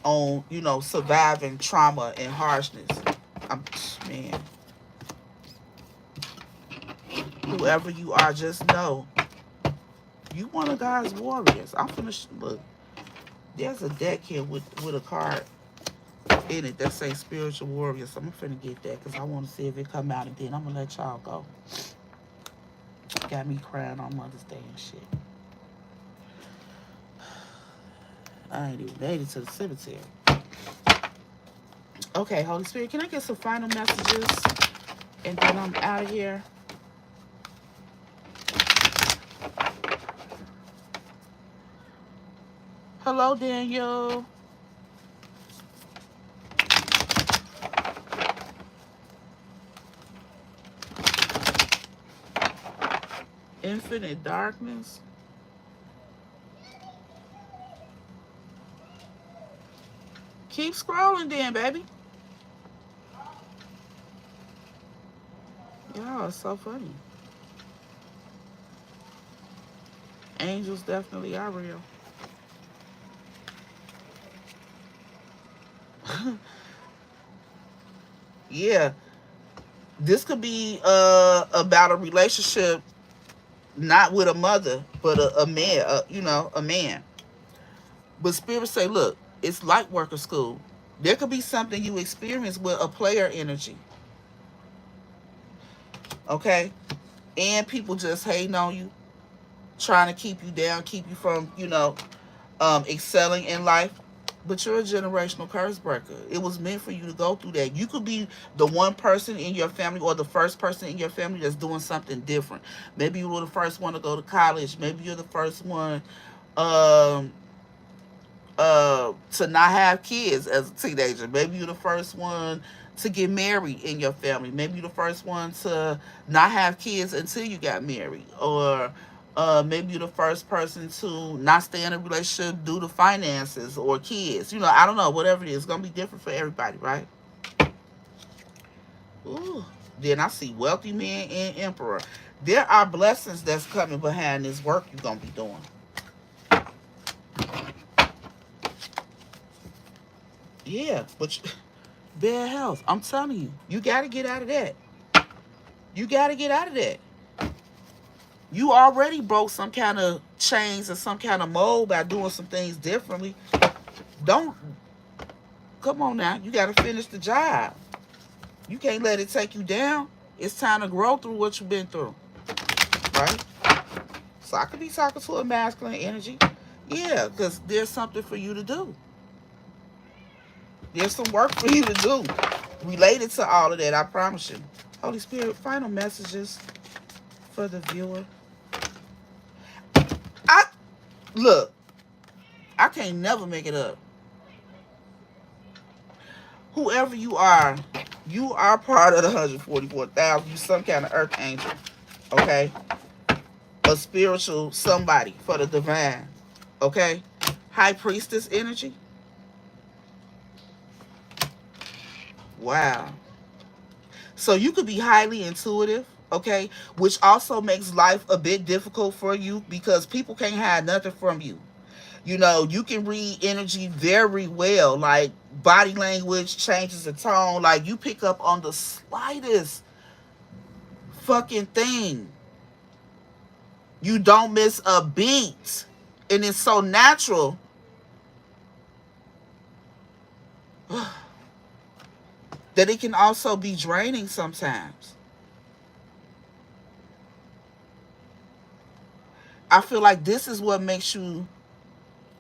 on, you know, surviving trauma and harshness. Man, whoever you are, just know you one of God's warriors. I'm finna look. There's a deck here with a card in it that says spiritual warriors. So I'm finna get that because I want to see if it come out, and then I'm gonna let y'all go. Got me crying on Mother's Day and shit. I ain't even made it to the cemetery. Okay, Holy Spirit, can I get some final messages? And then I'm out of here. Hello, Daniel. Infinite darkness. Keep scrolling then, baby. Y'all, it's so funny. Angels definitely are real. Yeah, this could be about a relationship, not with a mother, but a man. A man. But spirits say, look, it's light worker school. There could be something you experience with a player energy, okay? And people just hating on you, trying to keep you down, keep you from, excelling in life. But you're a generational curse breaker. It was meant for you to go through that. You could be the one person in your family or the first person in your family that's doing something different. Maybe you were the first one to go to college. Maybe you're the first one um, to not have kids as a teenager. Maybe you're the first one to get married in your family. Maybe you're the first one to not have kids until you got married. Or maybe you're the first person to not stay in a relationship due to finances or kids. I don't know. Whatever it is, it's going to be different for everybody, right? Ooh. Then I see wealthy man and emperor. There are blessings that's coming behind this work you're going to be doing. Yeah, but bad health. I'm telling you, you got to get out of that. You got to get out of that. You already broke some kind of chains or some kind of mold by doing some things differently. Don't, come on now. You got to finish the job. You can't let it take you down. It's time to grow through what you've been through, right? So I could be talking to a masculine energy. Yeah, because there's something for you to do. There's some work for you to do related to all of that, I promise you. Holy Spirit, final messages for the viewer. I Look, I can't never make it up. Whoever you are part of the 144,000. You some kind of earth angel, okay? A spiritual somebody for the divine, okay? High priestess energy. Wow. So you could be highly intuitive, okay? Which also makes life a bit difficult for you because people can't hide nothing from you. You can read energy very well, like body language, changes of tone. Like you pick up on the slightest fucking thing. You don't miss a beat. And it's so natural that it can also be draining sometimes. I feel like this is what makes you,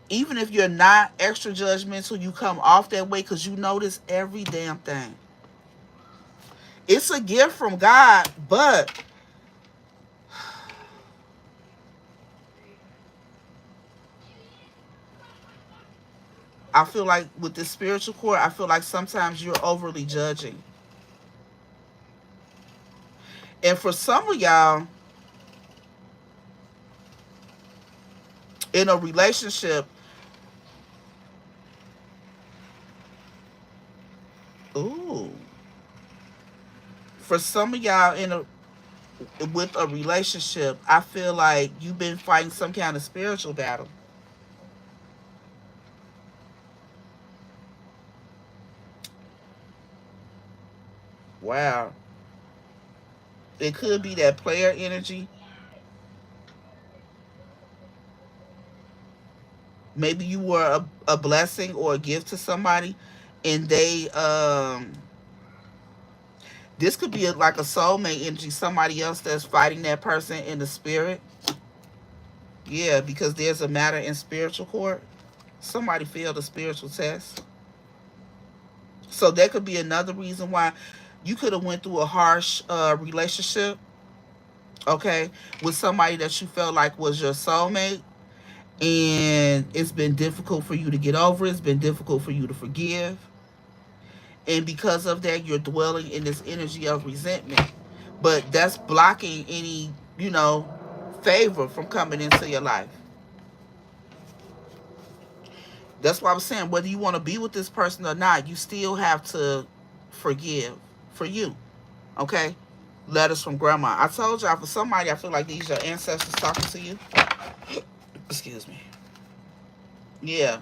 even if you're not extra judgmental, you come off that way because you notice every damn thing. It's a gift from God, but I feel like with this spiritual core, I feel like sometimes you're overly judging. And for some of y'all, in a relationship, ooh, for some of y'all with a relationship, I feel like you've been fighting some kind of spiritual battle. Wow. It could be that player energy. Maybe you were a blessing or a gift to somebody, and this could be like a soulmate energy, somebody else that's fighting that person in the spirit. Yeah, because there's a matter in spiritual court. Somebody failed a spiritual test. So that could be another reason why you could have went through a harsh relationship, okay, with somebody that you felt like was your soulmate, and it's been difficult for you to get over. It's been difficult for you to forgive. And because of that, you're dwelling in this energy of resentment. But that's blocking any, favor from coming into your life. That's why I was saying, whether you want to be with this person or not, you still have to forgive for you. Okay? Letters from grandma. I told y'all, for somebody, I feel like these are your ancestors talking to you. Excuse me. Yeah.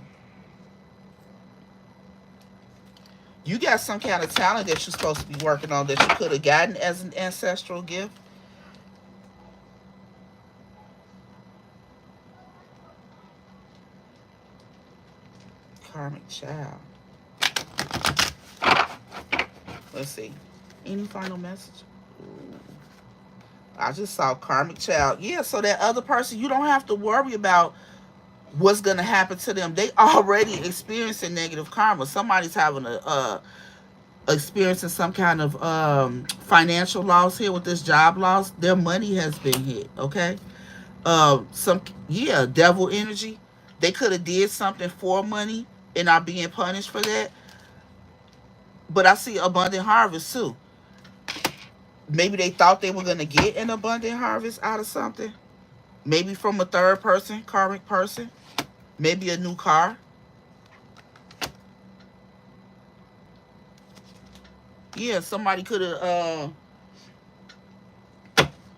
You got some kind of talent that you're supposed to be working on that you could have gotten as an ancestral gift. Karmic child. Let's see. Any final message? Ooh. I just saw karmic child. Yeah, so that other person, you don't have to worry about what's going to happen to them. They already experiencing negative karma. Somebody's having a experiencing some kind of financial loss here with this job loss. Their money has been hit. Okay. Some Yeah, devil energy. They could have did something for money and are being punished for that. But I see abundant harvest too. Maybe they thought they were gonna get an abundant harvest out of something. Maybe from a third person, karmic person. Maybe a new car. Yeah, somebody could have.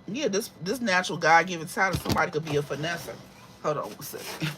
Yeah, this natural God given talent. Somebody could be a finesser. Hold on one second.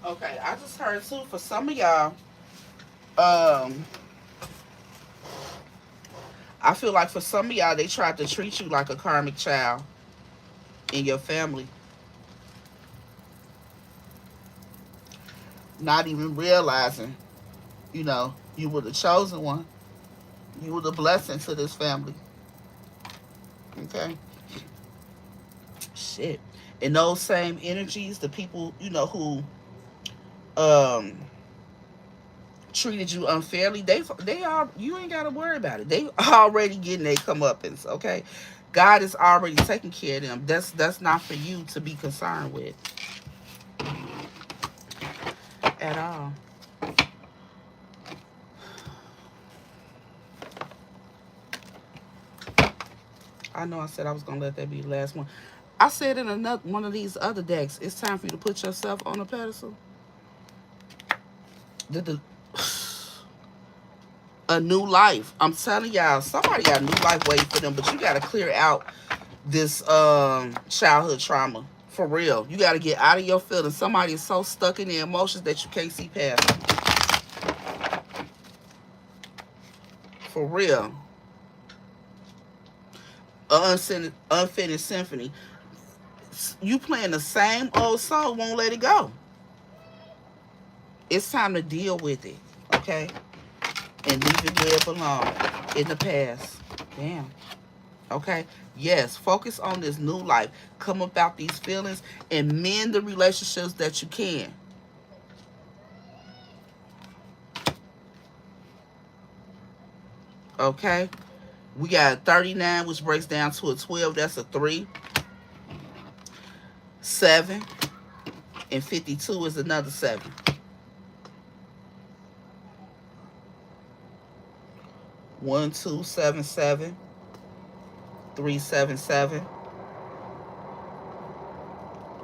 Okay, I just heard too for some of y'all. Um, I feel like for some of y'all, they tried to treat you like a karmic child in your family, not even realizing, you were the chosen one. You were the blessing to this family. Okay, shit. And those same energies, the people who um treated you unfairly, they are you ain't gotta worry about it. They already getting their comeuppance. Okay, God is already taking care of them. That's not for you to be concerned with at all. I know I said I was gonna let that be the last one. I said in another one of these other decks, it's time for you to put yourself on a pedestal. The a new life. I'm telling y'all, somebody got a new life waiting for them, but you gotta clear out this childhood trauma. For real. You gotta get out of your feelings. Somebody is so stuck in their emotions that you can't see past them. For real. Unfinished symphony. You playing the same old song, won't let it go. It's time to deal with it. Okay? And leave it where it belongs. In the past. Damn. Okay? Yes, focus on this new life. Come about these feelings and mend the relationships that you can. Okay? We got 39, which breaks down to a 12. That's a 3. 7. And 52 is another 7. 1, 2, 7, 7. 3, 7, 7.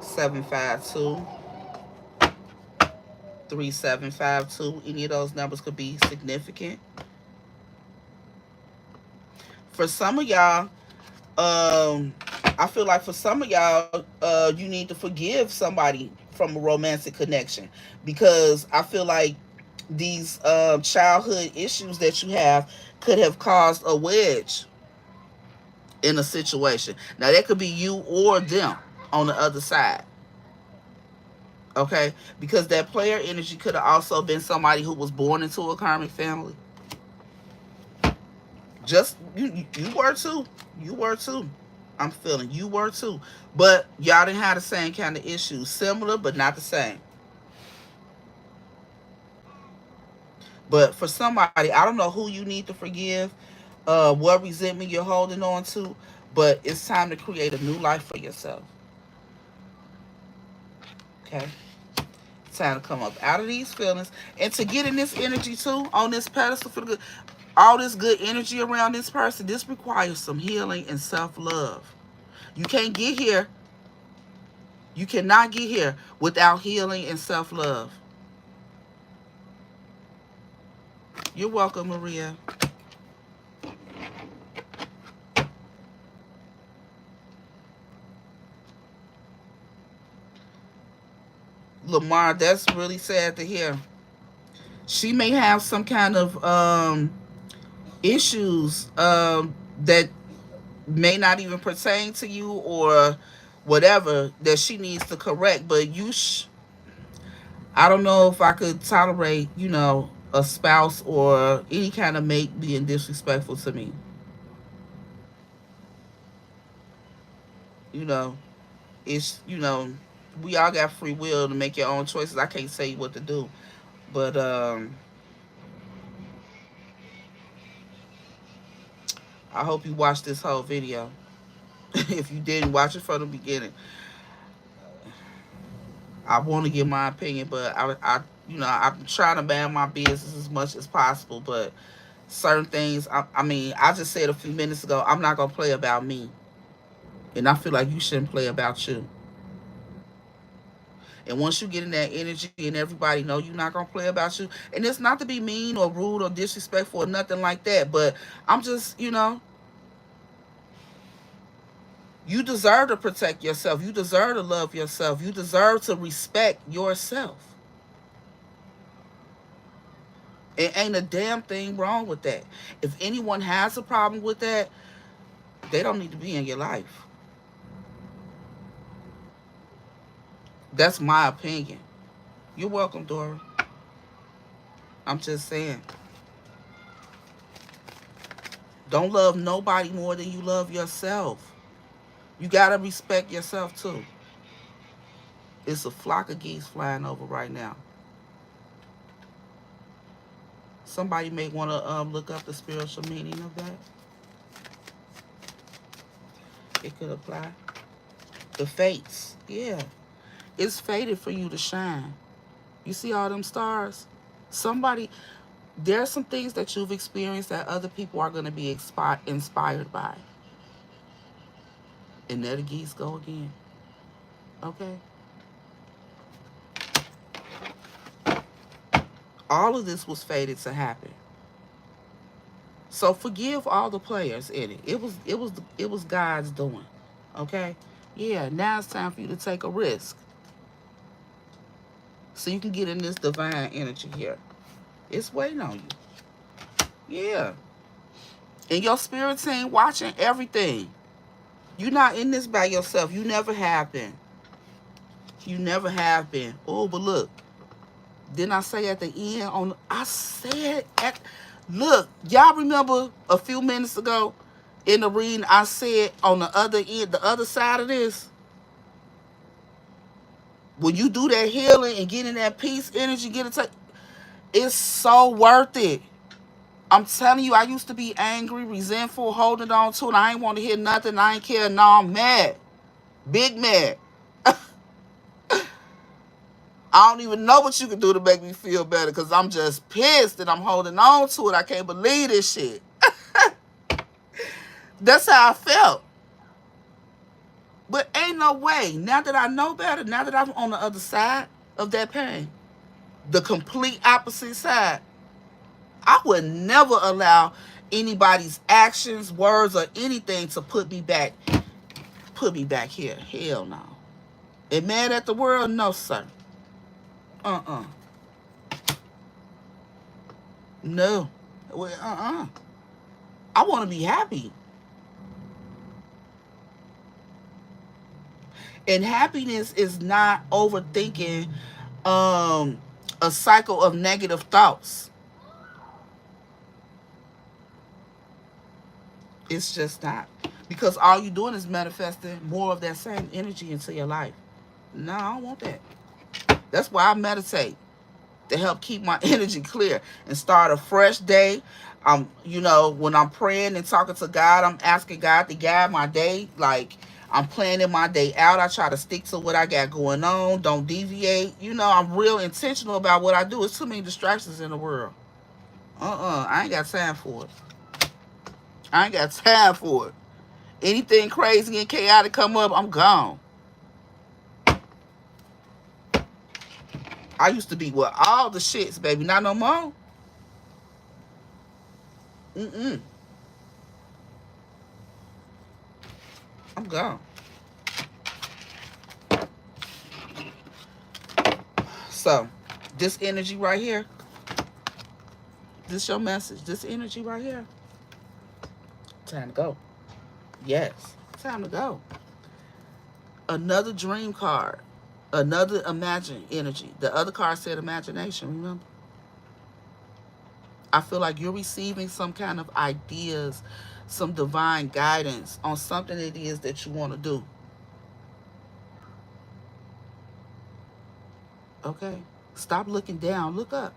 7, 5, 2. 3, 7, 5, 2. Any of those numbers could be significant. For some of y'all, I feel like for some of y'all, you need to forgive somebody from a romantic connection, because I feel like these childhood issues that you have could have caused a wedge in a situation. Now, that could be you or them on the other side. Okay? Because that player energy could have also been somebody who was born into a karmic family. Just, you were too. You were too. I'm feeling you were too. But y'all didn't have the same kind of issues. Similar, but not the same. But for somebody, I don't know who you need to forgive, what resentment you're holding on to, but it's time to create a new life for yourself. Okay? It's time to come up out of these feelings and to get in this energy too, on this pedestal for the good. All this good energy around this person, this requires some healing and self-love. You can't get here. You cannot get here without healing and self-love. You're welcome, Maria. Lamar, that's really sad to hear. She may have some kind of issues that may not even pertain to you or whatever that she needs to correct. But I don't know if I could tolerate, a spouse or any kind of mate being disrespectful to me. You know, it's, we all got free will to make your own choices. I can't say what to do. But I hope you watch this whole video. If you didn't watch it from the beginning, I want to give my opinion, but I'm trying to ban my business as much as possible. But certain things, I mean, I just said a few minutes ago, I'm not gonna play about me, and I feel like you shouldn't play about you. And once you get in that energy, and everybody know you're not gonna play about you, and it's not to be mean or rude or disrespectful or nothing like that, but I'm just, you deserve to protect yourself. You deserve to love yourself. You deserve to respect yourself. It ain't a damn thing wrong with that. If anyone has a problem with that, they don't need to be in your life. That's my opinion. You're welcome, Dora. I'm just saying. Don't love nobody more than you love yourself. You gotta respect yourself too. It's a flock of geese flying over right now. Somebody may want to look up the spiritual meaning of that. It could apply. The fates. Yeah. It's fated for you to shine. You see all them stars? Somebody, there's some things that you've experienced that other people are going to be inspired by. And there the geese go again. Okay? All of this was fated to happen. So forgive all the players in it. It was God's doing. Okay? Yeah, now it's time for you to take a risk. So you can get in this divine energy here. It's waiting on you. Yeah. And your spirit team watching everything. You're not in this by yourself. You never have been. You never have been. Oh, but look. Didn't I say at the end I said look, y'all remember a few minutes ago in the reading I said on the other end, the other side of this, when you do that healing and get in that peace energy, it's so worth it. I'm telling you, I used to be angry, resentful, holding on to it. I ain't want to hear nothing. I ain't care. No, I'm mad. Big mad. I don't even know what you can do to make me feel better because I'm just pissed and I'm holding on to it. I can't believe this shit. That's how I felt. But ain't no way. Now that I know better, now that I'm on the other side of that pain, the complete opposite side, I would never allow anybody's actions, words, or anything to put me back here. Hell no. And mad at the world? No, sir. Uh-uh. No. Well, I want to be happy. And happiness is not overthinking a cycle of negative thoughts. It's just not. Because all you're doing is manifesting more of that same energy into your life. No, I don't want that. That's why I meditate, to help keep my energy clear and start a fresh day. When I'm praying and talking to God, I'm asking God to guide my day. Like, I'm planning my day out. I try to stick to what I got going on. Don't deviate. I'm real intentional about what I do. It's too many distractions in the world. I ain't got time for it. I ain't got time for it. Anything crazy and chaotic come up, I'm gone. I used to be with all the shits, baby. Not no more. Mm-mm. I'm gone. So, this energy right here, this your message. This energy right here, time to go. Yes, time to go. Another dream card. Another imagine energy. The other card said imagination, remember? I feel like you're receiving some kind of ideas, some divine guidance on something it is that you want to do. Okay? Stop looking down. Look up.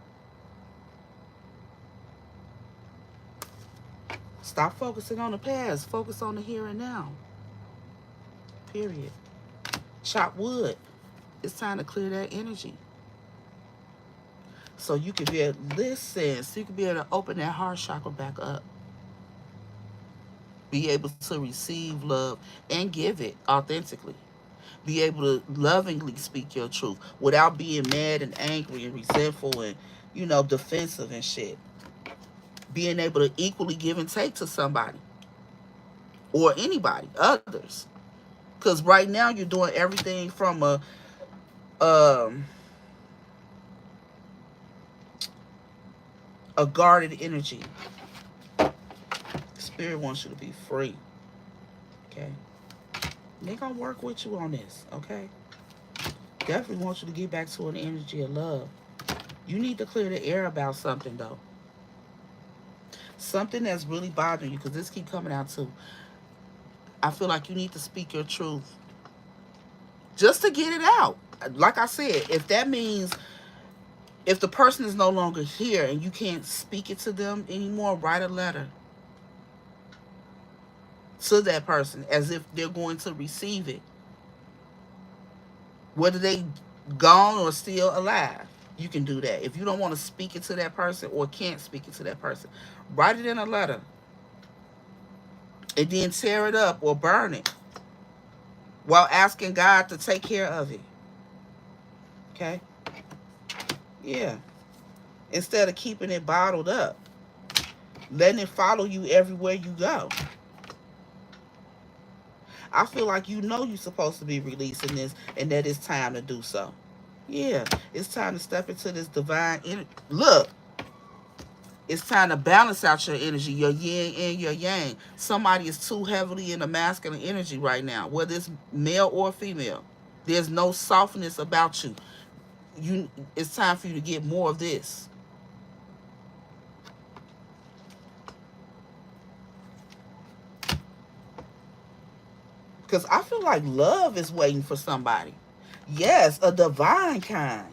Stop focusing on the past. Focus on the here and now. Period. Chop wood. It's time to clear that energy. So you can be able to listen. So you can be able to open that heart chakra back up. Be able to receive love and give it authentically. Be able to lovingly speak your truth without being mad and angry and resentful and, defensive and shit. Being able to equally give and take to somebody or anybody, others. Because right now you're doing everything from um, a guarded energy. Spirit wants you to be free. Okay? They're going to work with you on this. Okay? Definitely want you to get back to an energy of love. You need to clear the air about something, though. Something that's really bothering you, because this keep coming out too. I feel like you need to speak your truth just to get it out. Like I said, if that means if the person is no longer here and you can't speak it to them anymore, write a letter to that person as if they're going to receive it, whether they gone or still alive. You can do that. If you don't want to speak it to that person or can't speak it to that person, write it in a letter and then tear it up or burn it while asking God to take care of it. Okay? Yeah. Instead of keeping it bottled up, letting it follow you everywhere you go. I feel like you're supposed to be releasing this and that it's time to do so. Yeah, it's time to step into this divine energy. Look, it's time to balance out your energy, your yin and your yang. Somebody is too heavily in the masculine energy right now, whether it's male or female. There's no softness about you. It's time for you to get more of this. Because I feel like love is waiting for somebody. Yes, a divine kind.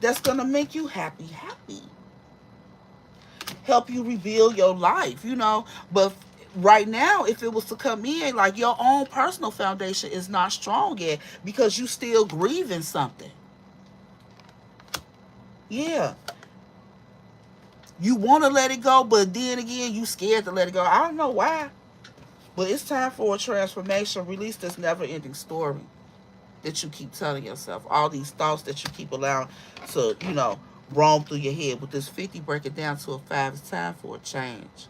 That's going to make you happy. Help you rebuild your life, But right now, if it was to come in, like your own personal foundation is not strong yet because you still grieving something. Yeah. You want to let it go, but then again, you scared to let it go. I don't know why. But it's time for a transformation. Release this never-ending story that you keep telling yourself. All these thoughts that you keep allowing to, roam through your head. With this 50, break it down to a 5. It's time for a change.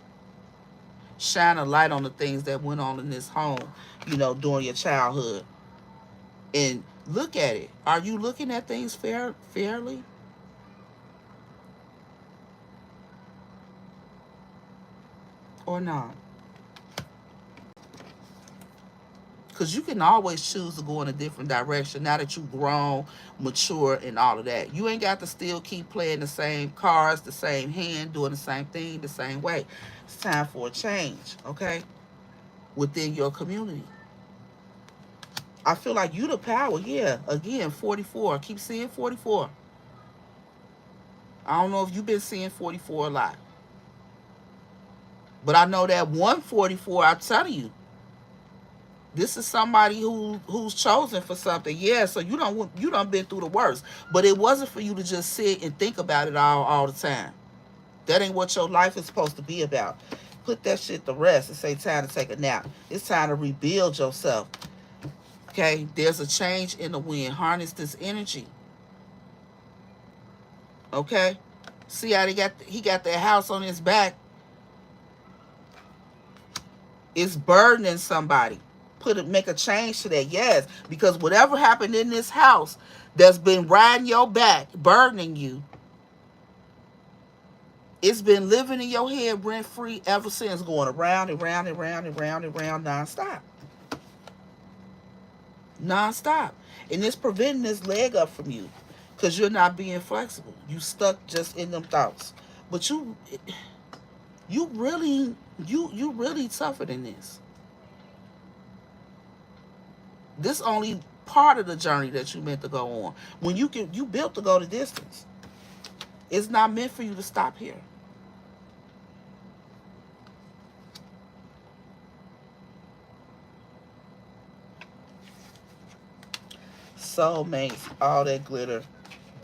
Shine a light on the things that went on in this home, during your childhood. And look at it. Are you looking at things fairly? Or not? Because you can always choose to go in a different direction now that you've grown, mature, and all of that. You ain't got to still keep playing the same cards, the same hand, doing the same thing, the same way. It's time for a change, okay? within your community. I feel like you the power. Yeah, again, 44. I keep seeing 44. I don't know if you've been seeing 44 a lot. But I know that 144, I'm telling you, this is somebody who's chosen for something. Yeah, so you done been through the worst. But it wasn't for you to just sit and think about it all the time. That ain't what your life is supposed to be about. Put that shit to rest. It's ain't time to take a nap. It's time to rebuild yourself. Okay? There's a change in the wind. Harness this energy. Okay? See how he got that house on his back. It's burdening somebody. Make a change to that. Yes, because whatever happened in this house that's been riding your back, burdening you, it's been living in your head rent free ever since, going around and round and round and round and round nonstop. Nonstop. And it's preventing this leg up from you because you're not being flexible. You stuck just in them thoughts. But you really tougher than this. This only part of the journey that you meant to go on. When you built to go the distance. It's not meant for you to stop here. Soulmates, all that glitter,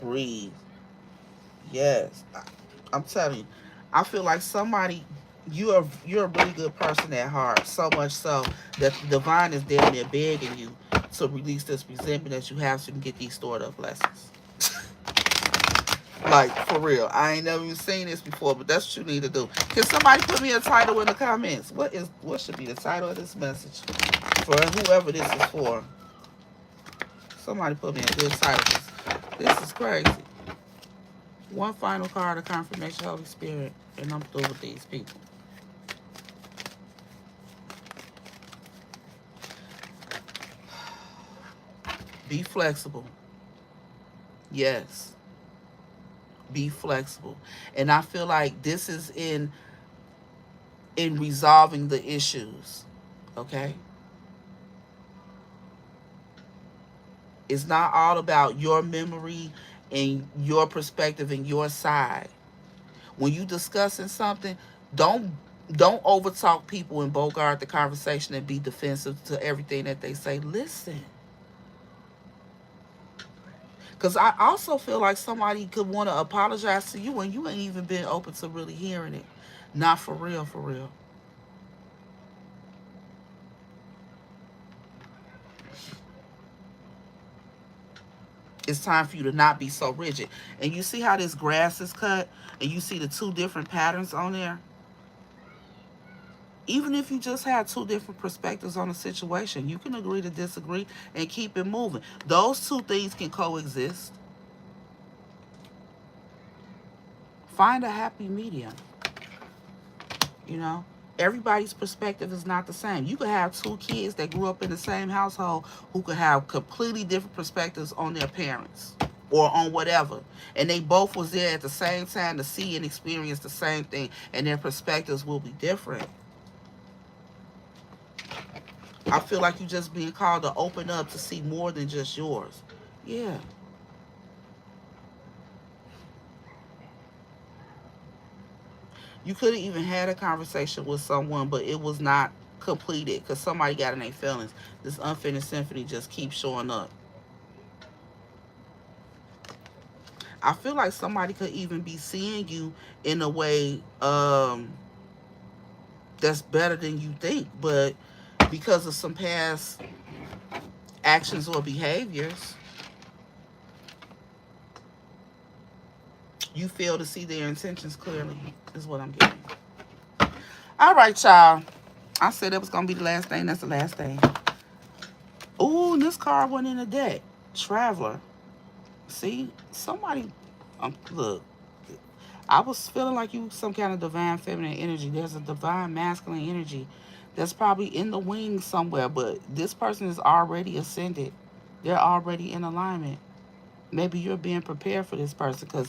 breathe. Yes, I'm telling you. I feel like somebody, you're a really good person at heart. So much so that the divine is damn near begging you to release this resentment that you have so you can get these stored up blessings. Like, for real. I ain't never even seen this before, but that's what you need to do. Can somebody put me a title in the comments? What should be the title of this message? For whoever this is for. Somebody put me a good title. This is crazy. One final card of confirmation, Holy Spirit, and I'm through with these people. Be flexible. Yes. Be flexible. And I feel like this is in resolving the issues. Okay? It's not all about your memory and your perspective and your side. When you discussing something, don't overtalk people and bogart the conversation and be defensive to everything that they say. Listen. Because I also feel like somebody could want to apologize to you and you ain't even been open to really hearing it. Not for real, for real. It's time for you to not be so rigid. And you see how this grass is cut? And you see the two different patterns on there? Even if you just have two different perspectives on a situation, you can agree to disagree and keep it moving. Those two things can coexist. Find a happy medium. You know? Everybody's perspective is not the same. You could have two kids that grew up in the same household who could have completely different perspectives on their parents or on whatever. And they both was there at the same time to see and experience the same thing. And their perspectives will be different. I feel like you're just being called to open up to see more than just yours. Yeah. You could have even had a conversation with someone, but it was not completed because somebody got in their feelings. This unfinished symphony just keeps showing up. I feel like somebody could even be seeing you in a way that's better than you think, but because of some past actions or behaviors, you fail to see their intentions clearly, is what I'm getting. All right, y'all. I said that was going to be the last thing. That's the last thing. Ooh, and this card went in the deck. Traveler. See? Somebody... look. I was feeling like you some kind of divine feminine energy. There's a divine masculine energy that's probably in the wings somewhere, but this person is already ascended. They're already in alignment. Maybe you're being prepared for this person because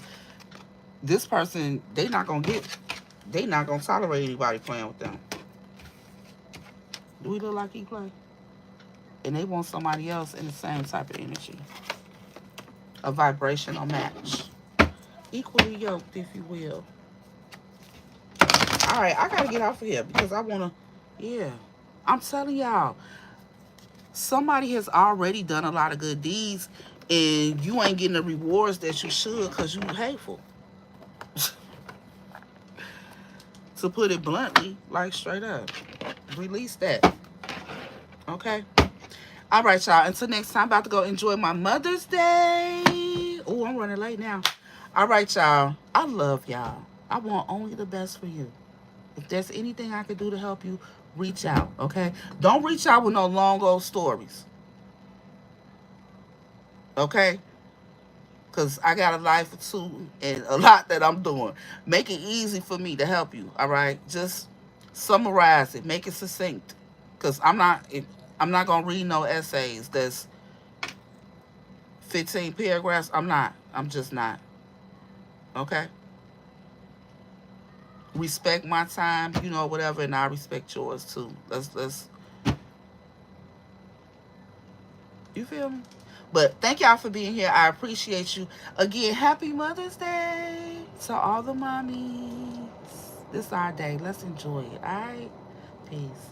this person, they're not going to tolerate anybody playing with them. Do we look like he play? And they want somebody else in the same type of energy. A vibrational match. Equally yoked, if you will. All right, I gotta get off of here because I wanna. Yeah, I'm telling y'all, somebody has already done a lot of good deeds, and you ain't getting the rewards that you should because you hateful. To put it bluntly, like straight up, release that. Okay. All right, y'all. Until next time, about to go enjoy my Mother's Day. Oh, I'm running late now. All right, y'all. I love y'all. I want only the best for you. If there's anything I can do to help you, reach out, okay? Don't reach out with no long old stories, okay? Because I got a life or two and a lot that I'm doing. Make it easy for me to help you, all right? Just summarize it. Make it succinct. Because I'm not going to read no essays that's 15 paragraphs. I'm not. I'm just not, okay? Respect my time, whatever, and I respect yours too. Let's You feel me? But thank y'all for being here. I appreciate you. Again, happy Mother's Day to all the mommies. This is our day. Let's enjoy it. All right? Peace.